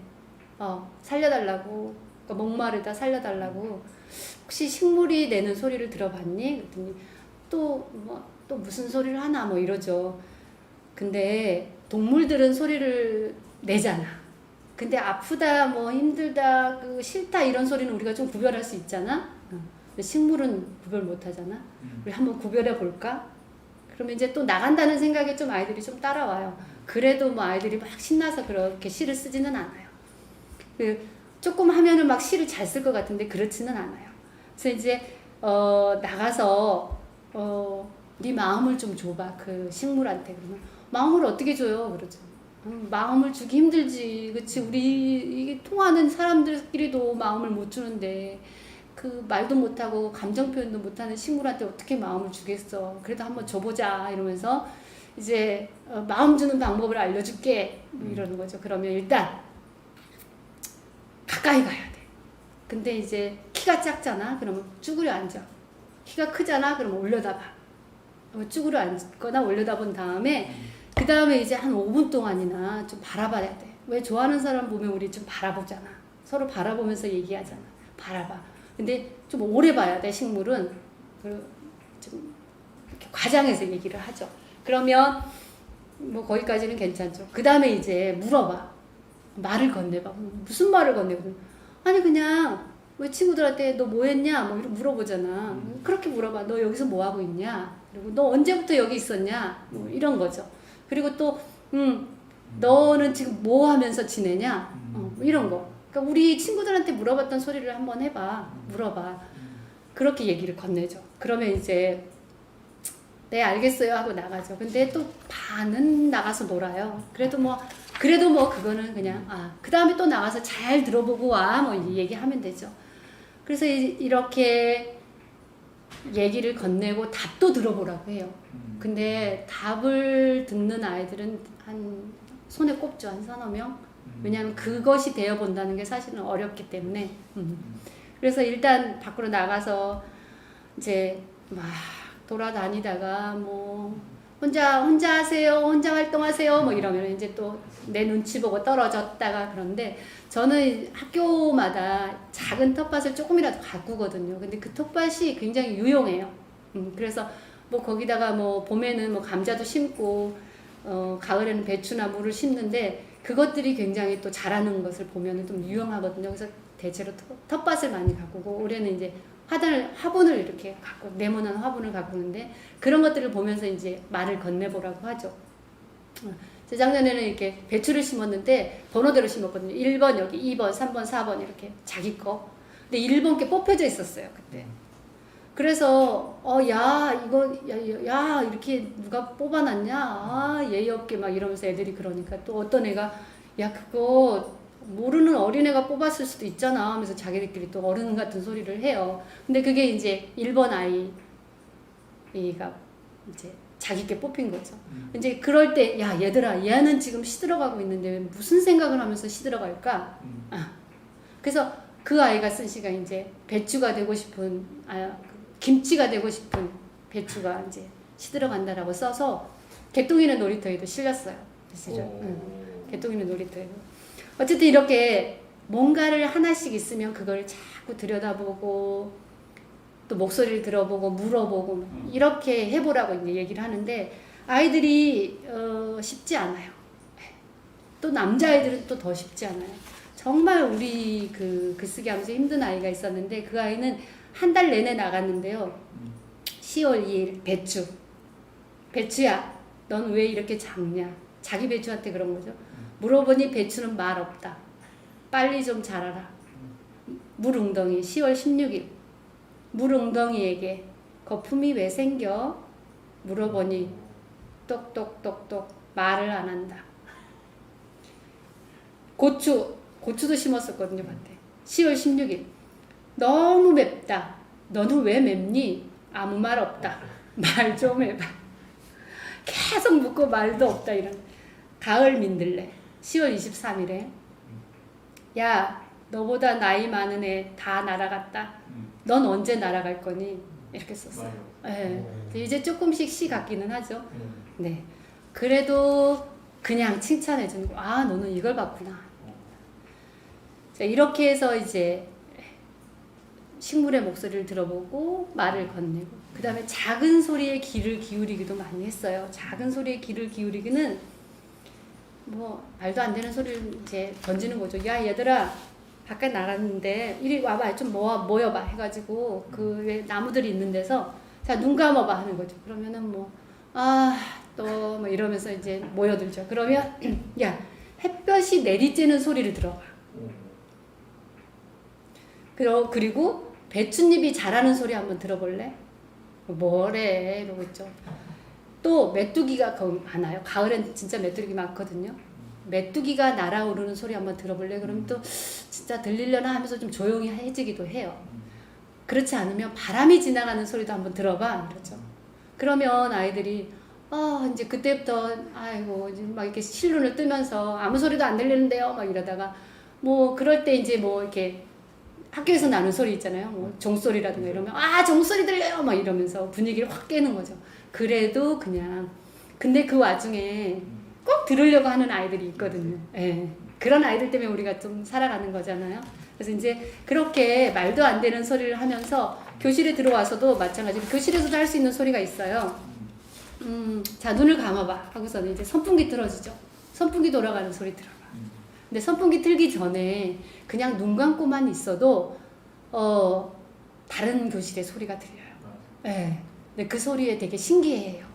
살려달라고. 그러니까 목마르다 살려달라고. 혹시 식물이 내는 소리를 들어봤니? 그랬더니 또 무슨 소리를 하나 뭐 이러죠. 근데 동물들은 소리를 내잖아. 근데 아프다, 뭐 힘들다, 싫다 이런 소리는 우리가 좀 구별할 수 있잖아. 근데 식물은 구별 못 하잖아. 우리 한번 구별해 볼까? 그러면 이제 또 나간다는 생각에 좀 아이들이 좀 따라와요. 그래도 뭐 아이들이 막 신나서 그렇게 시를 쓰지는 않아요. 조금 하면은 막 시를 잘 쓸 것 같은데 그렇지는 않아요. 그래서 이제 나가서 네 마음을 좀 줘봐. 그 식물한테. 그러면 마음을 어떻게 줘요? 그러죠. 마음을 주기 힘들지. 그치? 우리 이게 통하는 사람들끼리도 마음을 못 주는데 그 말도 못하고 감정 표현도 못하는 식물한테 어떻게 마음을 주겠어. 그래도 한번 줘보자 이러면서 이제 마음 주는 방법을 알려줄게 이러는 거죠. 그러면 일단 가까이 가야 돼. 근데 이제 키가 작잖아. 그러면 쭈그려 앉아. 키가 크잖아. 그러면 올려다봐. 쭈그려 앉거나 올려다 본 다음에 그 다음에 이제 한 5분 동안이나 좀 바라봐야 돼. 왜 좋아하는 사람 보면 우리 좀 바라보잖아. 서로 바라보면서 얘기하잖아. 바라봐. 근데 좀 오래 봐야 돼. 식물은 좀 이렇게 과장해서 얘기를 하죠. 그러면 뭐 거기까지는 괜찮죠. 그 다음에 이제 물어봐. 말을 건네봐. 무슨 말을 건네거든. 아니 그냥 왜 친구들한테 너 뭐 했냐 뭐 이렇게 물어보잖아. 그렇게 물어봐. 너 여기서 뭐 하고 있냐. 그리고 너 언제부터 여기 있었냐. 뭐 이런 거죠. 그리고 또 너는 지금 뭐 하면서 지내냐. 뭐 이런 거. 그러니까 우리 친구들한테 물어봤던 소리를 한번 해봐. 물어봐. 그렇게 얘기를 건네죠. 그러면 이제 네 알겠어요 하고 나가죠. 근데 또 반은 나가서 놀아요. 그래도 뭐 그거는 그냥 그 다음에 또 나가서 잘 들어보고 와 뭐 얘기하면 되죠. 그래서 이렇게 얘기를 건네고 답도 들어보라고 해요. 근데 답을 듣는 아이들은 한 손에 꼽죠. 한 서너 명. 왜냐하면 그것이 되어본다는 게 사실은 어렵기 때문에. 그래서 일단 밖으로 나가서 이제 막 돌아다니다가 뭐 혼자 하세요, 혼자 활동하세요 뭐 이러면 이제 또 내 눈치 보고 떨어졌다가. 그런데 저는 학교마다 작은 텃밭을 조금이라도 가꾸거든요. 근데 그 텃밭이 굉장히 유용해요. 그래서 뭐 거기다가 뭐 봄에는 뭐 감자도 심고 가을에는 배추나 무를 심는데 그것들이 굉장히 또 자라는 것을 보면은 좀 유용하거든요. 그래서 대체로 텃밭을 많이 가꾸고 올해는 이제 화분을 이렇게 네모난 화분을 가꾸는데 그런 것들을 보면서 이제 말을 건네보라고 하죠. 재작년에는 이렇게 배추를 심었는데 번호대로 심었거든요. 1번 여기 2번 3번 4번 이렇게 자기 거. 근데 1번 게 뽑혀져 있었어요 그때. 그래서 야 이렇게 누가 뽑아놨냐 예의 없게 막 이러면서 애들이 그러니까 또 어떤 애가 야 그거 모르는 어린애가 뽑았을 수도 있잖아 하면서 자기들끼리 또 어른 같은 소리를 해요. 근데 그게 이제 1번 아이가 이제 자기께 뽑힌 거죠. 이제 그럴 때 야 얘들아 얘는 지금 시들어가고 있는데 무슨 생각을 하면서 시들어갈까? 그래서 그 아이가 쓴 시가 이제 배추가 되고 싶은 김치가 되고 싶은 배추가 이제 시들어간다라고 써서 개똥이는 놀이터에도 실렸어요. 그 시절. 개똥이는 놀이터에도. 어쨌든 이렇게 뭔가를 하나씩 있으면 그걸 자꾸 들여다보고 또 목소리를 들어보고 물어보고 이렇게 해보라고 이제 얘기를 하는데 아이들이 쉽지 않아요. 또 남자아이들은 또 더 쉽지 않아요. 정말 우리 글쓰기 하면서 힘든 아이가 있었는데 그 아이는 한 달 내내 나갔는데요. 10월 2일 배추야 넌 왜 이렇게 작냐. 자기 배추한테 그런 거죠. 물어보니 배추는 말 없다. 빨리 좀 자라라. 물웅덩이 10월 16일 물웅덩이에게 거품이 왜 생겨? 물어보니 똑똑똑똑 말을 안 한다. 고추도 심었었거든요 밭에. 10월 16일. 너무 맵다. 너는 왜 맵니? 아무 말 없다. 말 좀 해봐. 계속 묻고 말도 없다. 이런. 가을 민들레. 10월 23일에. 야, 너보다 나이 많은 애 다 날아갔다. 넌 언제 날아갈 거니? 이렇게 썼어요. 네. 이제 조금씩 시 같기는 하죠. 네. 그래도 그냥 칭찬해 주는 거. 아, 너는 이걸 봤구나. 자, 이렇게 해서 이제 식물의 목소리를 들어보고 말을 건네고, 그 다음에 작은 소리에 귀를 기울이기도 많이 했어요. 작은 소리에 귀를 기울이기는 뭐 말도 안 되는 소리를 이제 던지는 거죠. 야, 얘들아, 바깥 나갔는데 이리 와봐, 좀 모여봐 해가지고 그 왜 나무들이 있는 데서 자, 눈 감아봐 하는 거죠. 그러면은 뭐 또 뭐 이러면서 이제 모여들죠. 그러면 야, 햇볕이 내리쬐는 소리를 들어봐. 그리고 배춧잎이 자라는 소리 한번 들어볼래? 뭐래 이러고 있죠. 또 메뚜기가 많아요. 가을엔 진짜 메뚜기 많거든요. 메뚜기가 날아오르는 소리 한번 들어볼래? 그러면 또 진짜 들리려나 하면서 좀 조용히 해지기도 해요. 그렇지 않으면 바람이 지나가는 소리도 한번 들어봐 이러죠. 그러면 아이들이 이제 그때부터 아이고 막 이렇게 실눈을 뜨면서 아무 소리도 안 들리는데요 막 이러다가 뭐 그럴 때 이제 뭐 이렇게 학교에서 나는 소리 있잖아요. 뭐 종소리라든가 이러면 종소리 들려요 막 이러면서 분위기를 확 깨는 거죠. 그래도 그냥 근데 그 와중에 꼭 들으려고 하는 아이들이 있거든요. 예. 그런 아이들 때문에 우리가 좀 살아가는 거잖아요. 그래서 이제 그렇게 말도 안 되는 소리를 하면서 교실에 들어와서도 마찬가지로 교실에서도 할 수 있는 소리가 있어요. 자, 눈을 감아봐 하고서는 이제 선풍기 틀어주죠. 선풍기 돌아가는 소리 들어봐. 근데 선풍기 틀기 전에 그냥 눈 감고만 있어도 다른 교실의 소리가 들려요. 네. 근데 그 소리에 되게 신기해요.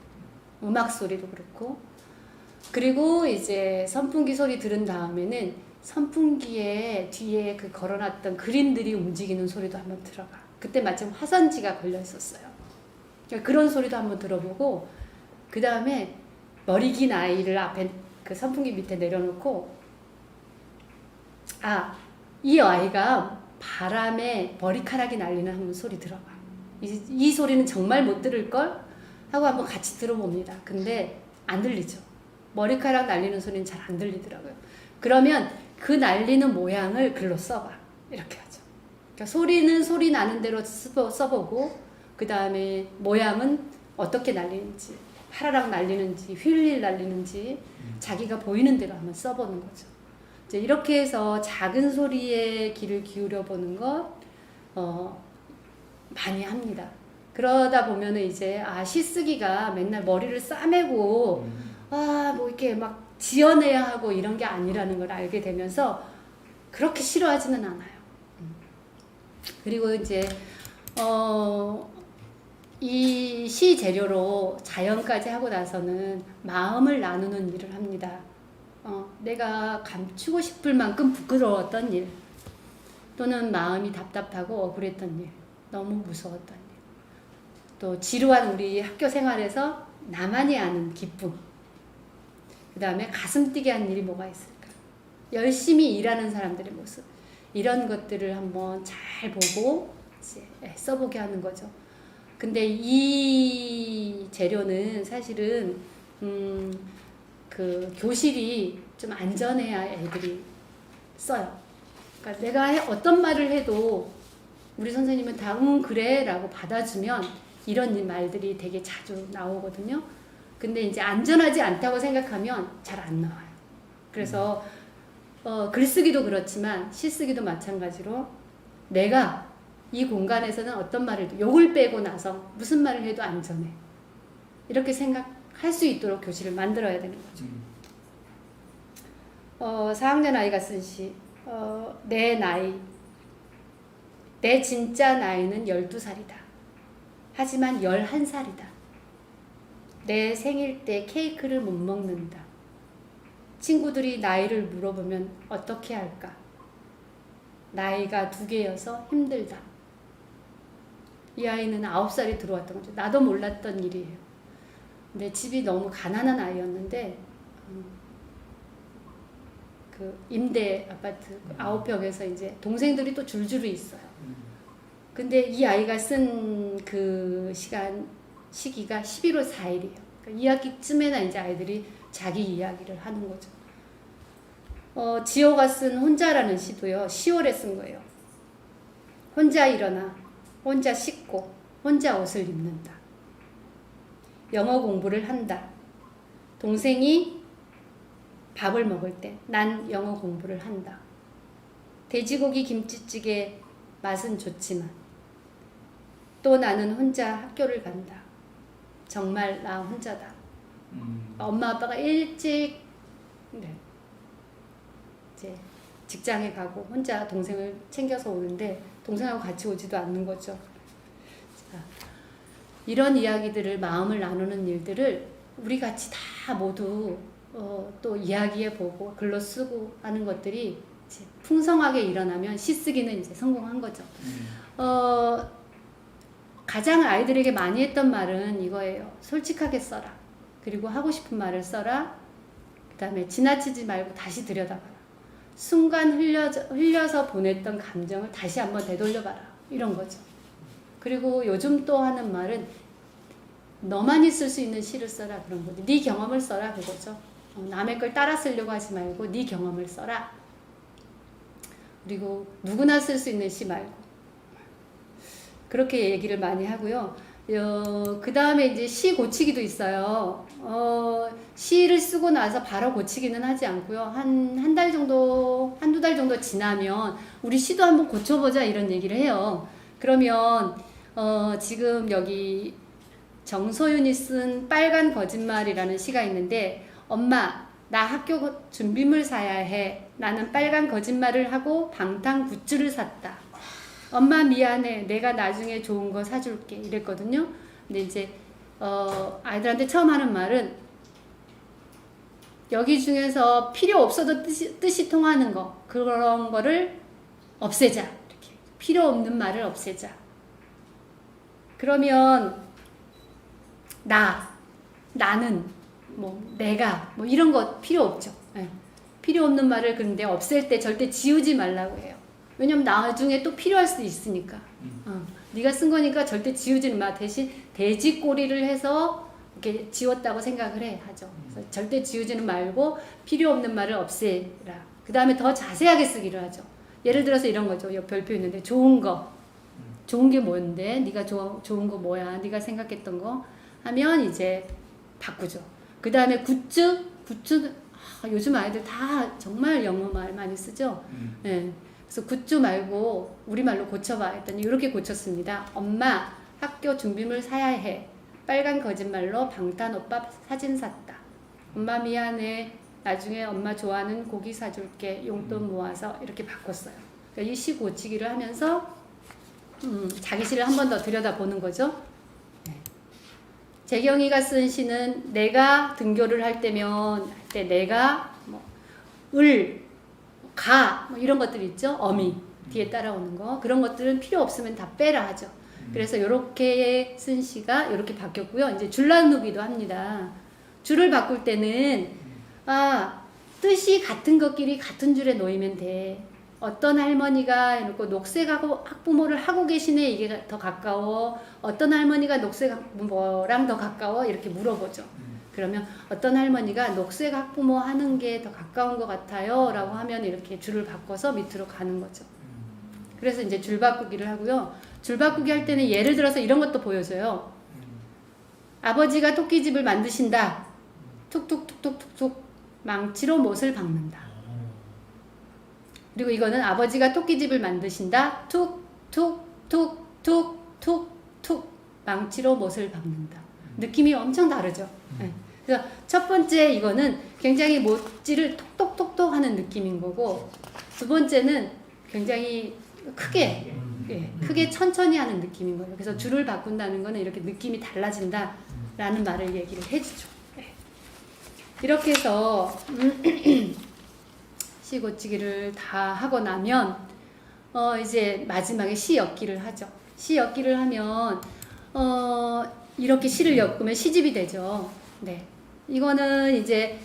음악 소리도 그렇고. 그리고 이제 선풍기 소리 들은 다음에는 선풍기에 뒤에 그 걸어놨던 그림들이 움직이는 소리도 한번 들어봐. 그때 마침 화선지가 걸려 있었어요. 그러니까 그런 소리도 한번 들어보고, 그 다음에 머리 긴 아이를 앞에 그 선풍기 밑에 내려놓고, 이 아이가 바람에 머리카락이 날리는 한번 소리 들어봐. 이 소리는 정말 못 들을걸? 하고 한번 같이 들어봅니다. 근데 안 들리죠. 머리카락 날리는 소리는 잘 안 들리더라고요. 그러면 그 날리는 모양을 글로 써봐. 이렇게 하죠. 그러니까 소리는 소리 나는 대로 써보고, 그 다음에 모양은 어떻게 날리는지, 파라락 날리는지, 휠릴 날리는지, 자기가 보이는 대로 한번 써보는 거죠. 이제 이렇게 해서 작은 소리에 귀를 기울여 보는 것, 많이 합니다. 그러다 보면은 이제, 시 쓰기가 맨날 머리를 싸매고, 뭐 이렇게 막 지어내야 하고 이런 게 아니라는 걸 알게 되면서 그렇게 싫어하지는 않아요. 그리고 이제, 이 시 재료로 자연까지 하고 나서는 마음을 나누는 일을 합니다. 내가 감추고 싶을 만큼 부끄러웠던 일, 또는 마음이 답답하고 억울했던 일, 너무 무서웠던 일, 또 지루한 우리 학교 생활에서 나만이 아는 기쁨, 그 다음에 가슴 뛰게 한 일이 뭐가 있을까? 열심히 일하는 사람들의 모습, 이런 것들을 한번 잘 보고 이제 써보게 하는 거죠. 근데 이 재료는 사실은 그 교실이 좀 안전해야 애들이 써요. 그러니까 내가 어떤 말을 해도 우리 선생님은 다 그래 라고 받아주면 이런 말들이 되게 자주 나오거든요. 근데 이제 안전하지 않다고 생각하면 잘 안 나와요. 그래서 글쓰기도 그렇지만 시쓰기도 마찬가지로 내가 이 공간에서는 어떤 말을 해도 욕을 빼고 나서 무슨 말을 해도 안전해, 이렇게 생각할 수 있도록 교실을 만들어야 되는 거죠. 4학년 아이가 쓴 시, 내 나이, 내 진짜 나이는 12살이다. 하지만 11살이다. 내 생일 때 케이크를 못 먹는다. 친구들이 나이를 물어보면 어떻게 할까? 나이가 2개여서 힘들다. 이 아이는 9살이 들어왔던 거죠. 나도 몰랐던 일이에요. 근데 집이 너무 가난한 아이였는데 그 임대 아파트 9평에서 이제 동생들이 또 줄줄이 있어요. 근데 이 아이가 쓴 그 시기가 11월 4일이에요. 그러니까 2학기쯤에나 이제 아이들이 자기 이야기를 하는 거죠. 지호가 쓴 혼자라는 시도요. 10월에 쓴 거예요. 혼자 일어나, 혼자 씻고, 혼자 옷을 입는다. 영어 공부를 한다. 동생이 밥을 먹을 때 난 영어 공부를 한다. 돼지고기 김치찌개 맛은 좋지만 또 나는 혼자 학교를 간다. 정말 나 혼자다. 엄마 아빠가 일찍 이제 직장에 가고 혼자 동생을 챙겨서 오는데 동생하고 같이 오지도 않는 거죠. 자, 이런 이야기들을 마음을 나누는 일들을 우리 같이 다 모두 또 이야기해보고 글로 쓰고 하는 것들이 이제 풍성하게 일어나면 시 쓰기는 이제 성공한 거죠. 가장 아이들에게 많이 했던 말은 이거예요. 솔직하게 써라. 그리고 하고 싶은 말을 써라. 그 다음에 지나치지 말고 다시 들여다봐라. 순간 흘려서 보냈던 감정을 다시 한번 되돌려봐라. 이런 거죠. 그리고 요즘 또 하는 말은 너만이 쓸 수 있는 시를 써라. 그런 거죠. 네 경험을 써라. 그거죠. 남의 걸 따라 쓰려고 하지 말고 네 경험을 써라. 그리고 누구나 쓸 수 있는 시 말고 그렇게 얘기를 많이 하고요. 그 다음에 이제 시 고치기도 있어요. 시를 쓰고 나서 바로 고치기는 하지 않고요. 한 달 정도, 한두 달 정도 지나면 우리 시도 한번 고쳐보자 이런 얘기를 해요. 그러면 지금 여기 정소윤이 쓴 빨간 거짓말이라는 시가 있는데 엄마 나 학교 준비물 사야 해. 나는 빨간 거짓말을 하고 방탄 굿즈를 샀다. 엄마 미안해. 내가 나중에 좋은 거 사줄게. 이랬거든요. 근데 이제 아이들한테 처음 하는 말은 여기 중에서 필요 없어도 뜻이 통하는 거 그런 거를 없애자. 이렇게 필요 없는 말을 없애자. 그러면 나는 뭐 내가 뭐 이런 거 필요 없죠. 네. 필요 없는 말을 그런데 없앨 때 절대 지우지 말라고 해요. 왜냐면 나중에 또 필요할 수도 있으니까. 네가 쓴 거니까 절대 지우지는 마. 대신 돼지 꼬리를 해서 이렇게 지웠다고 생각을 하죠. 그래서 절대 지우지는 말고 필요 없는 말을 없애라. 그 다음에 더 자세하게 쓰기를 하죠. 예를 들어서 이런 거죠. 옆 별표 있는데 좋은 거. 좋은 게 뭔데? 네가 좋은 거 뭐야? 네가 생각했던 거 하면 이제 바꾸죠. 그 다음에 굿즈 요즘 아이들 다 정말 영어 말 많이 쓰죠. 네. 그래서 굿즈 말고 우리말로 고쳐봐 했더니 이렇게 고쳤습니다. 엄마 학교 준비물 사야 해. 빨간 거짓말로 방탄 오빠 사진 샀다. 엄마 미안해. 나중에 엄마 좋아하는 고기 사줄게. 용돈 모아서 이렇게 바꿨어요. 그러니까 이 시 고치기를 하면서 자기 시를 한 번 더 들여다보는 거죠. 네. 재경이가 쓴 시는 내가 등교를 할 때면 내가 뭐 뭐 이런 것들 있죠. 어미 뒤에 따라오는 거 그런 것들은 필요 없으면 다 빼라 하죠. 그래서 이렇게 쓴 시가 이렇게 바뀌었고요. 이제 줄 나누기도 합니다. 줄을 바꿀 때는 뜻이 같은 것끼리 같은 줄에 놓이면 돼. 어떤 할머니가 이렇게 녹색 학부모를 하고 계시네 이게 더 가까워. 어떤 할머니가 녹색 학부모랑 더 가까워 이렇게 물어보죠. 그러면 어떤 할머니가 녹색 학부모 하는 게 더 가까운 것 같아요 라고 하면 이렇게 줄을 바꿔서 밑으로 가는 거죠. 그래서 이제 줄 바꾸기를 하고요. 줄 바꾸기 할 때는 예를 들어서 이런 것도 보여줘요. 아버지가 토끼집을 만드신다. 툭툭툭툭툭툭 망치로 못을 박는다. 그리고 이거는 아버지가 토끼집을 만드신다. 툭툭툭툭툭툭 망치로 못을 박는다. 느낌이 엄청 다르죠. 네. 그래서 첫 번째 이거는 굉장히 못질을 톡톡톡톡 하는 느낌인 거고 두 번째는 굉장히 크게 천천히 하는 느낌인 거예요. 그래서 줄을 바꾼다는 거는 이렇게 느낌이 달라진다라는 말을 얘기를 해주죠. 네. 이렇게 해서 시 고치기를 다 하고 나면 이제 마지막에 시 엮기를 하죠. 시 엮기를 하면 이렇게 시를 엮으면 시집이 되죠. 네. 이거는 이제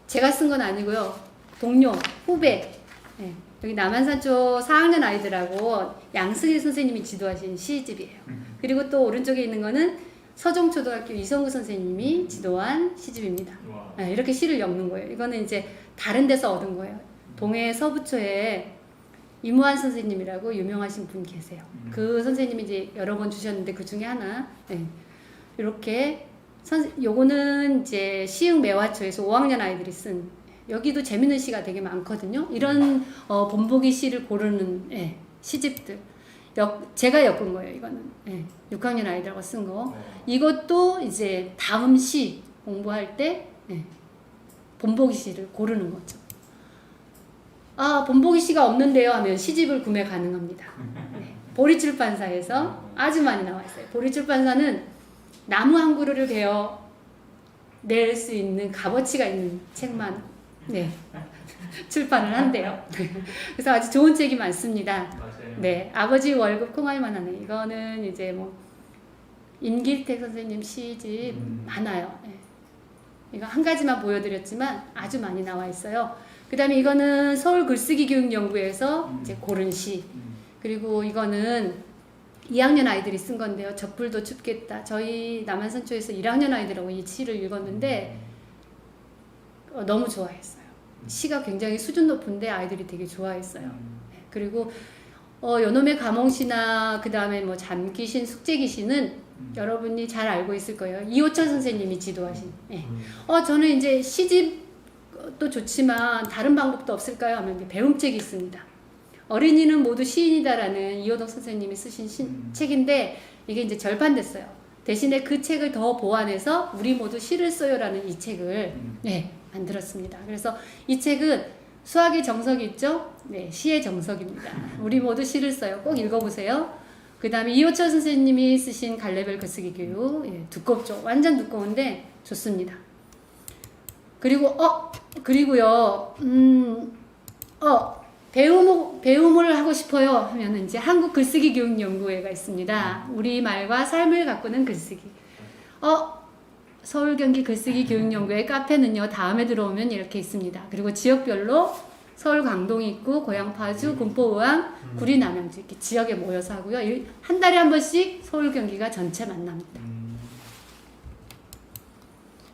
제가 쓴 건 아니고요. 동료, 후배, 예, 여기 남한산 쪽 4학년 아이들하고 양승일 선생님이 지도하신 시집이에요. 그리고 또 오른쪽에 있는 거는 서종초등학교 이성구 선생님이 지도한 시집입니다. 예, 이렇게 시를 엮는 거예요. 이거는 이제 다른 데서 얻은 거예요. 동해 서부초에 이무환 선생님이라고 유명하신 분 계세요. 그 선생님이 이제 여러 번 주셨는데 그 중에 하나, 예, 이렇게 요거는 이제 시흥 매화초에서 5학년 아이들이 쓴, 여기도 재밌는 시가 되게 많거든요. 이런 본보기 시를 고르는, 예, 시집들. 제가 엮은 거예요. 이거는, 예, 6학년 아이들하고 쓴 거. 이것도 이제 다음 시 공부할 때, 예, 본보기 시를 고르는 거죠. 아, 본보기 시가 없는데요 하면 시집을 구매 가능합니다. 네, 보리출판사에서 아주 많이 나와 있어요. 보리출판사는 나무 한 그루를 베어 낼 수 있는 값어치가 있는 책만, 네, 출판을 한대요. 그래서 아주 좋은 책이 많습니다. 맞아요. 네, 아버지 월급 콩알만 하네. 이거는 이제 뭐 임길택 선생님 시집 많아요. 네. 이거 한 가지만 보여드렸지만 아주 많이 나와 있어요. 그 다음에 이거는 서울 글쓰기 교육연구에서 이제 고른 시. 그리고 이거는 2학년 아이들이 쓴 건데요. 적불도 춥겠다. 저희 남한산초에서 1학년 아이들하고 이 시를 읽었는데 너무 좋아했어요. 시가 굉장히 수준 높은데 아이들이 되게 좋아했어요. 네. 그리고 요놈의 가몽시나 그 다음에 뭐 잠귀신, 숙제귀신은 여러분이 잘 알고 있을 거예요. 이호철 선생님이 지도하신. 네. 저는 이제 시집도 좋지만 다른 방법도 없을까요? 하면 이제 배움책이 있습니다. 어린이는 모두 시인이다라는 이호덕 선생님이 쓰신 책인데 이게 이제 절판됐어요. 대신에 그 책을 더 보완해서 우리 모두 시를 써요라는 이 책을, 네, 만들었습니다. 그래서 이 책은 수학의 정석이 있죠? 네, 시의 정석입니다. 우리 모두 시를 써요. 꼭 읽어보세요. 그 다음에 이호철 선생님이 쓰신 갈래별 글쓰기 교육, 예, 두껍죠. 완전 두꺼운데 좋습니다. 그리고요, 배움을 하고 싶어요 하면 이제 한국 글쓰기 교육 연구회가 있습니다. 우리 말과 삶을 가꾸는 글쓰기. 서울 경기 글쓰기 교육 연구회 카페는요, 다음에 들어오면 이렇게 있습니다. 그리고 지역별로 서울 강동이 있고 고양 파주, 군포 의왕, 구리 남양주 이렇게 지역에 모여서 하고요. 한 달에 한 번씩 서울 경기가 전체 만납니다.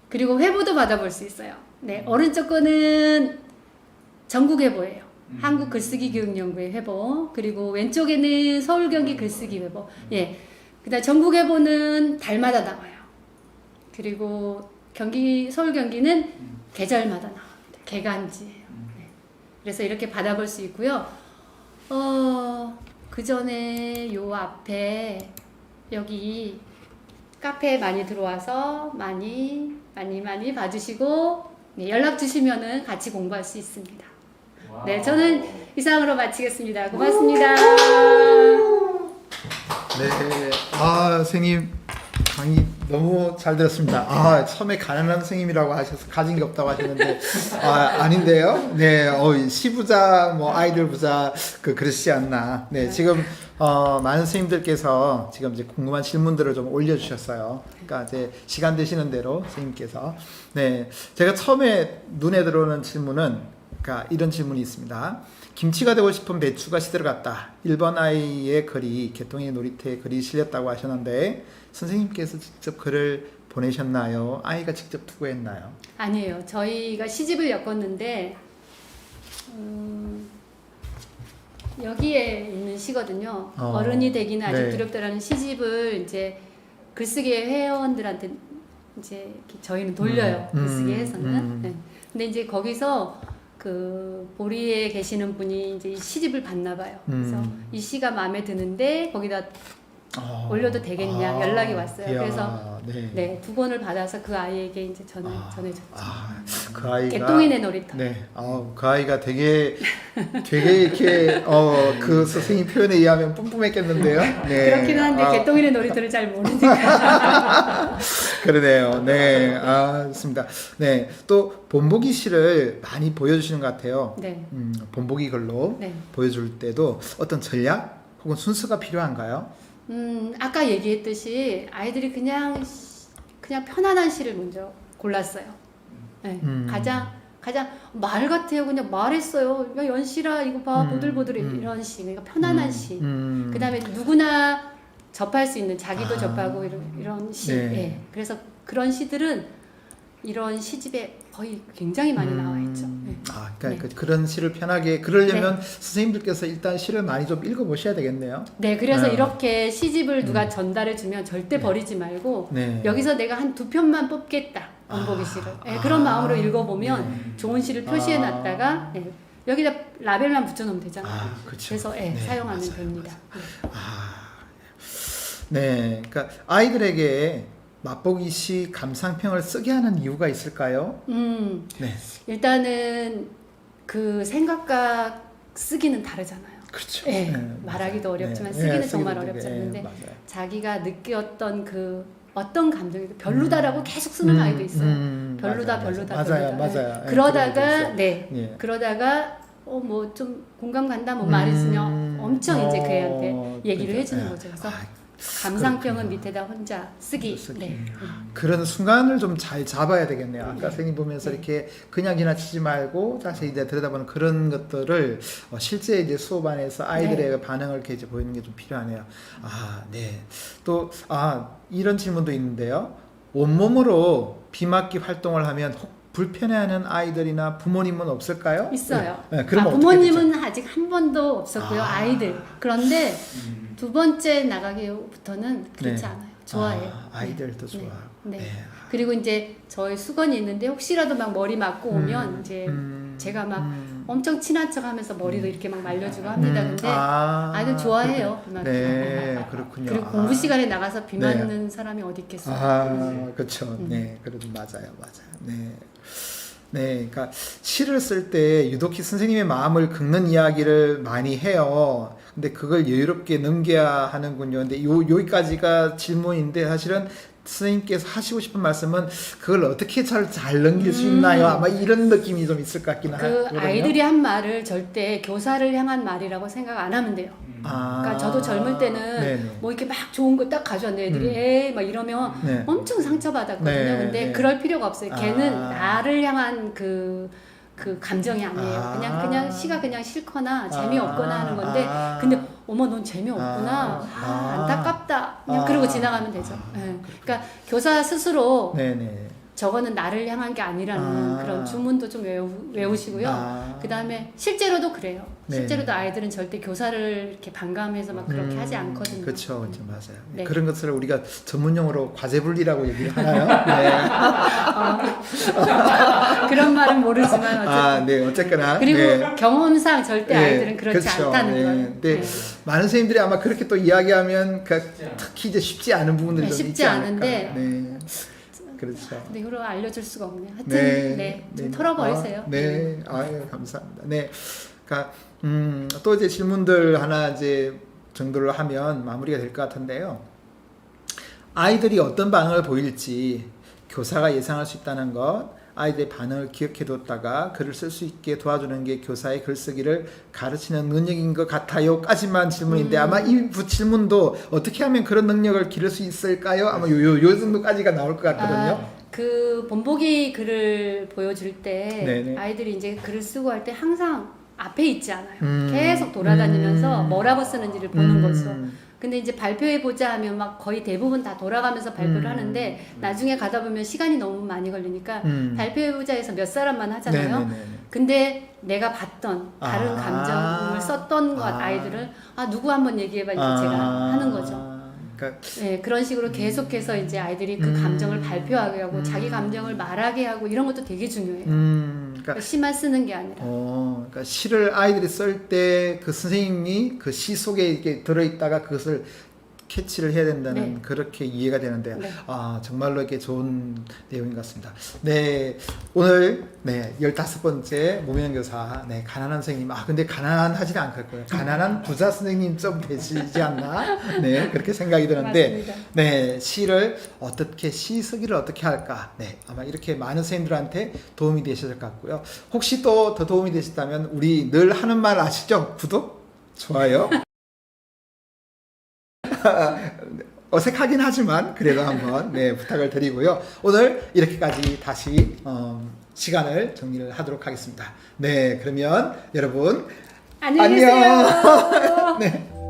그리고 회보도 받아볼 수 있어요. 네, 오른쪽 거는 전국 회보예요. 한국 글쓰기 교육 연구회 회보. 그리고 왼쪽에는 서울 경기 글쓰기 회보. 예. 그다음 전국 회보는 달마다 나와요. 그리고 서울 경기는 계절마다 나옵니다. 개간지예요. 네. 그래서 이렇게 받아볼 수 있고요. 그 전에 요 앞에 여기 카페에 많이 들어와서 많이 봐주시고, 네, 연락 주시면은 같이 공부할 수 있습니다. 와우. 네, 저는 이상으로 마치겠습니다. 고맙습니다. 네, 선생님 강의 너무 잘 들었습니다. 처음에 가난한 선생님이라고 하셔서 가진 게 없다고 하셨는데, 아닌데요. 네, 시부자, 뭐 아이들 부자, 그러시지 않나. 네, 지금 많은 선생님들께서 지금 이제 궁금한 질문들을 좀 올려주셨어요. 그러니까 이제 시간 되시는 대로 선생님께서. 네, 제가 처음에 눈에 들어오는 질문은, 그러니까 이런 질문이 있습니다. 김치가 되고 싶은 배추가 시들어갔다. 1번 아이의 글이 개똥이 놀이터에 글이 실렸다고 하셨는데 선생님께서 직접 글을 보내셨나요? 아이가 직접 투고했나요? 아니에요. 저희가 시집을 엮었는데 여기에 있는 시거든요. 어른이 되기는 아직 네. 두렵다라는 시집을 이제 글쓰기 회원들한테 이제 이렇게 저희는 돌려요. 글쓰기 해서는. 네. 근데 이제 거기서 보리에 계시는 분이 이제 이 시집을 봤나 봐요. 그래서 이 시가 마음에 드는데 거기다 올려도 되겠냐 연락이 왔어요. 이야, 그래서 네. 두 권을 받아서 그 아이에게 이제 전해줬죠. 그 아이가 개똥이네 놀이터. 네, 그 아이가 되게 이렇게 그 선생님 표현에 의하면 뿜뿜했겠는데요. 네. 그렇기는 한데 개똥이네 놀이터를 잘 모르니까. 그러네요. 네, 좋습니다. 네, 또 본보기 시를 많이 보여주시는 것 같아요. 네. 본보기 글로 네. 보여줄 때도 어떤 전략 혹은 순서가 필요한가요? 아까 얘기했듯이 아이들이 그냥 편안한 시를 먼저 골랐어요. 네. 가장 가장 말 같아요. 그냥 말했어요. 야, 연시라 이거 봐 보들보들해 이런 시. 그러니까 편안한 시. 그다음에 누구나 접할 수 있는 자기도 접하고 이런 시. 네. 네. 그래서 그런 시들은 이런 시집에 거의 굉장히 많이 나와 있죠. 네. 그러니까 네. 그런 시를 편하게 그러려면 선생님들께서 일단 시를 많이 좀 읽어보셔야 되겠네요. 네, 그래서 네. 이렇게 시집을 누가 전달해 주면 절대 버리지 말고 네. 여기서 내가 한 2편만 뽑겠다. 원보기 시를. 네, 그런 마음으로 읽어보면 좋은 시를 표시해 놨다가 네, 여기다 라벨만 붙여놓으면 되잖아요. 그렇죠. 그래서 네, 사용하면 맞아요, 됩니다. 네, 그러니까 아이들에게 맛보기 시 감상평을 쓰게 하는 이유가 있을까요? 네, 일단은 그 생각과 쓰기는 다르잖아요. 그렇죠. 네, 네, 말하기도 맞아요. 어렵지만 네, 쓰기는 네, 정말 쓰기도 어렵지 네, 않는데 맞아요. 자기가 느꼈던 그 어떤 감정이 별로다라고 계속 쓰는 아이도 있어요. 별로다, 맞아요, 별로다, 맞아요, 별로다. 맞아요. 네. 그러다가 그런 네, 예. 그러다가 뭐 좀 공감 간다 뭐 말했으면 엄청 이제 그 애한테 얘기를 그러니까, 해주는 예. 거죠. 그래서 아, 감상평은 밑에다 혼자 쓰기. 쓰기. 네. 그런 순간을 좀 잘 잡아야 되겠네요. 아까 선생님 보면서 이렇게 그냥 지나치지 말고 다시 이제 들여다보는 그런 것들을 실제 이제 수업 안에서 아이들의 반응을 이렇게 이제 보이는 게 좀 필요하네요. 네. 또 이런 질문도 있는데요. 온몸으로 비맞기 활동을 하면 혹 불편해하는 아이들이나 부모님은 없을까요? 있어요. 네. 그럼 부모님은 아직 한 번도 없었고요. 아이들. 그런데 두 번째 나가기부터는 그렇지 네. 않아요. 좋아해요. 아이들도 네. 좋아. 네. 네. 그리고 이제 저희 수건이 있는데 혹시라도 막 머리 맞고 오면 이제 제가 막 엄청 친한 척하면서 머리도 이렇게 막 말려주고 합니다. 근데 아이들 좋아해요. 비 맞기. 네, 그렇군요. 그리고 공부 시간에 나가서 비 맞는 사람이 어디 있겠어요. 그렇죠. 네, 그래도 맞아요. 네. 네, 그러니까 시를 쓸 때 유독히 선생님의 마음을 긁는 이야기를 많이 해요. 근데 그걸 여유롭게 넘겨야 하는군요. 근데 여기까지가 질문인데 사실은 선생님께서 하시고 싶은 말씀은 그걸 어떻게 잘 넘길 수 있나요? 아마 이런 느낌이 좀 있을 것 같긴 하거든요. 그 아이들이 한 말을 절대 교사를 향한 말이라고 생각 안 하면 돼요. 그러니까 저도 젊을 때는 네네. 뭐 이렇게 막 좋은 거 딱 가져왔는데 애들이 에이 막 이러면 네. 엄청 상처받았거든요. 네, 근데 네. 그럴 필요가 없어요. 걔는 나를 향한 그 감정이 아니에요. 그냥 시가 그냥 싫거나 재미없거나 하는 건데 근데 어머 넌 재미없구나. 안타깝다. 그냥 그러고 지나가면 되죠. 네. 그러니까 교사 스스로 네네. 저거는 나를 향한 게 아니라는 그런 주문도 좀 외우시고요. 그 다음에 실제로도 그래요. 네. 실제로도 아이들은 절대 교사를 이렇게 반감해서 막 그렇게 하지 않거든요. 그렇죠, 맞아요. 네. 그런 것을 우리가 전문용어로 과제분리라고 얘기를 하나요? 네. 그런 말은 모르지만 어쨌든. 네, 어쨌거나. 그리고 네. 경험상 절대 아이들은 그렇지 그렇죠. 않다는 네. 걸. 근데 많은 선생님들이 아마 그렇게 또 이야기하면 특히 이제 쉽지 않은 부분들이 좀 쉽지 있지 않을까. 않은데. 네. 그렇죠. 근데 이걸 알려줄 수가 없네요. 하여튼 좀 네. 털어버리세요. 네. 아유, 감사합니다. 네. 그러니까 또 이제 질문들 하나 이제 정도를 하면 마무리가 될 것 같은데요. 아이들이 어떤 반응을 보일지 교사가 예상할 수 있다는 것, 아이들의 반응을 기억해뒀다가 글을 쓸 수 있게 도와주는 게 교사의 글쓰기를 가르치는 능력인 것 같아요.까지만 질문인데 아마 이 질문도 어떻게 하면 그런 능력을 기를 수 있을까요? 아마 요 정도까지가 나올 것 같거든요. 그 본보기 글을 보여줄 때 네네. 아이들이 이제 글을 쓰고 할 때 항상 앞에 있지 않아요. 계속 돌아다니면서 뭐라고 쓰는지를 보는 거죠. 근데 이제 발표해보자 하면 막 거의 대부분 다 돌아가면서 발표를 하는데 나중에 가다 보면 시간이 너무 많이 걸리니까 발표해보자 해서 몇 사람만 하잖아요. 네네네. 근데 내가 봤던 다른 감정을 썼던 것 아이들을 누구 한번 얘기해봐 이제 제가 하는 거죠. 그러니까 네, 그런 식으로 계속해서 이제 아이들이 그 감정을 발표하게 하고 자기 감정을 말하게 하고 이런 것도 되게 중요해요. 그러니까 시만 쓰는 게 아니라. 그러니까 시를 아이들이 쓸 때 그 선생님이 그 시 속에 이렇게 들어있다가 그것을 캐치를 해야 된다는 네. 그렇게 이해가 되는데 네. 정말로 이렇게 좋은 내용인 것 같습니다. 네, 오늘 15번째 모명교사 가난한 선생님 근데 가난하지는 않을 거예요. 가난한 부자 선생님 좀 되시지 않나? 네, 그렇게 생각이 드는데 맞습니다. 네, 시를 어떻게 시 쓰기를 어떻게 할까? 네, 아마 이렇게 많은 선생님들한테 도움이 되셨을 것 같고요. 혹시 또 더 도움이 되셨다면 우리 늘 하는 말 아시죠? 구독, 좋아요. 어색하긴 하지만 그래도 한번 부탁을 드리고요. 오늘 이렇게까지 다시 시간을 정리를 하도록 하겠습니다. 네, 그러면 여러분 안녕히 계세요. 네.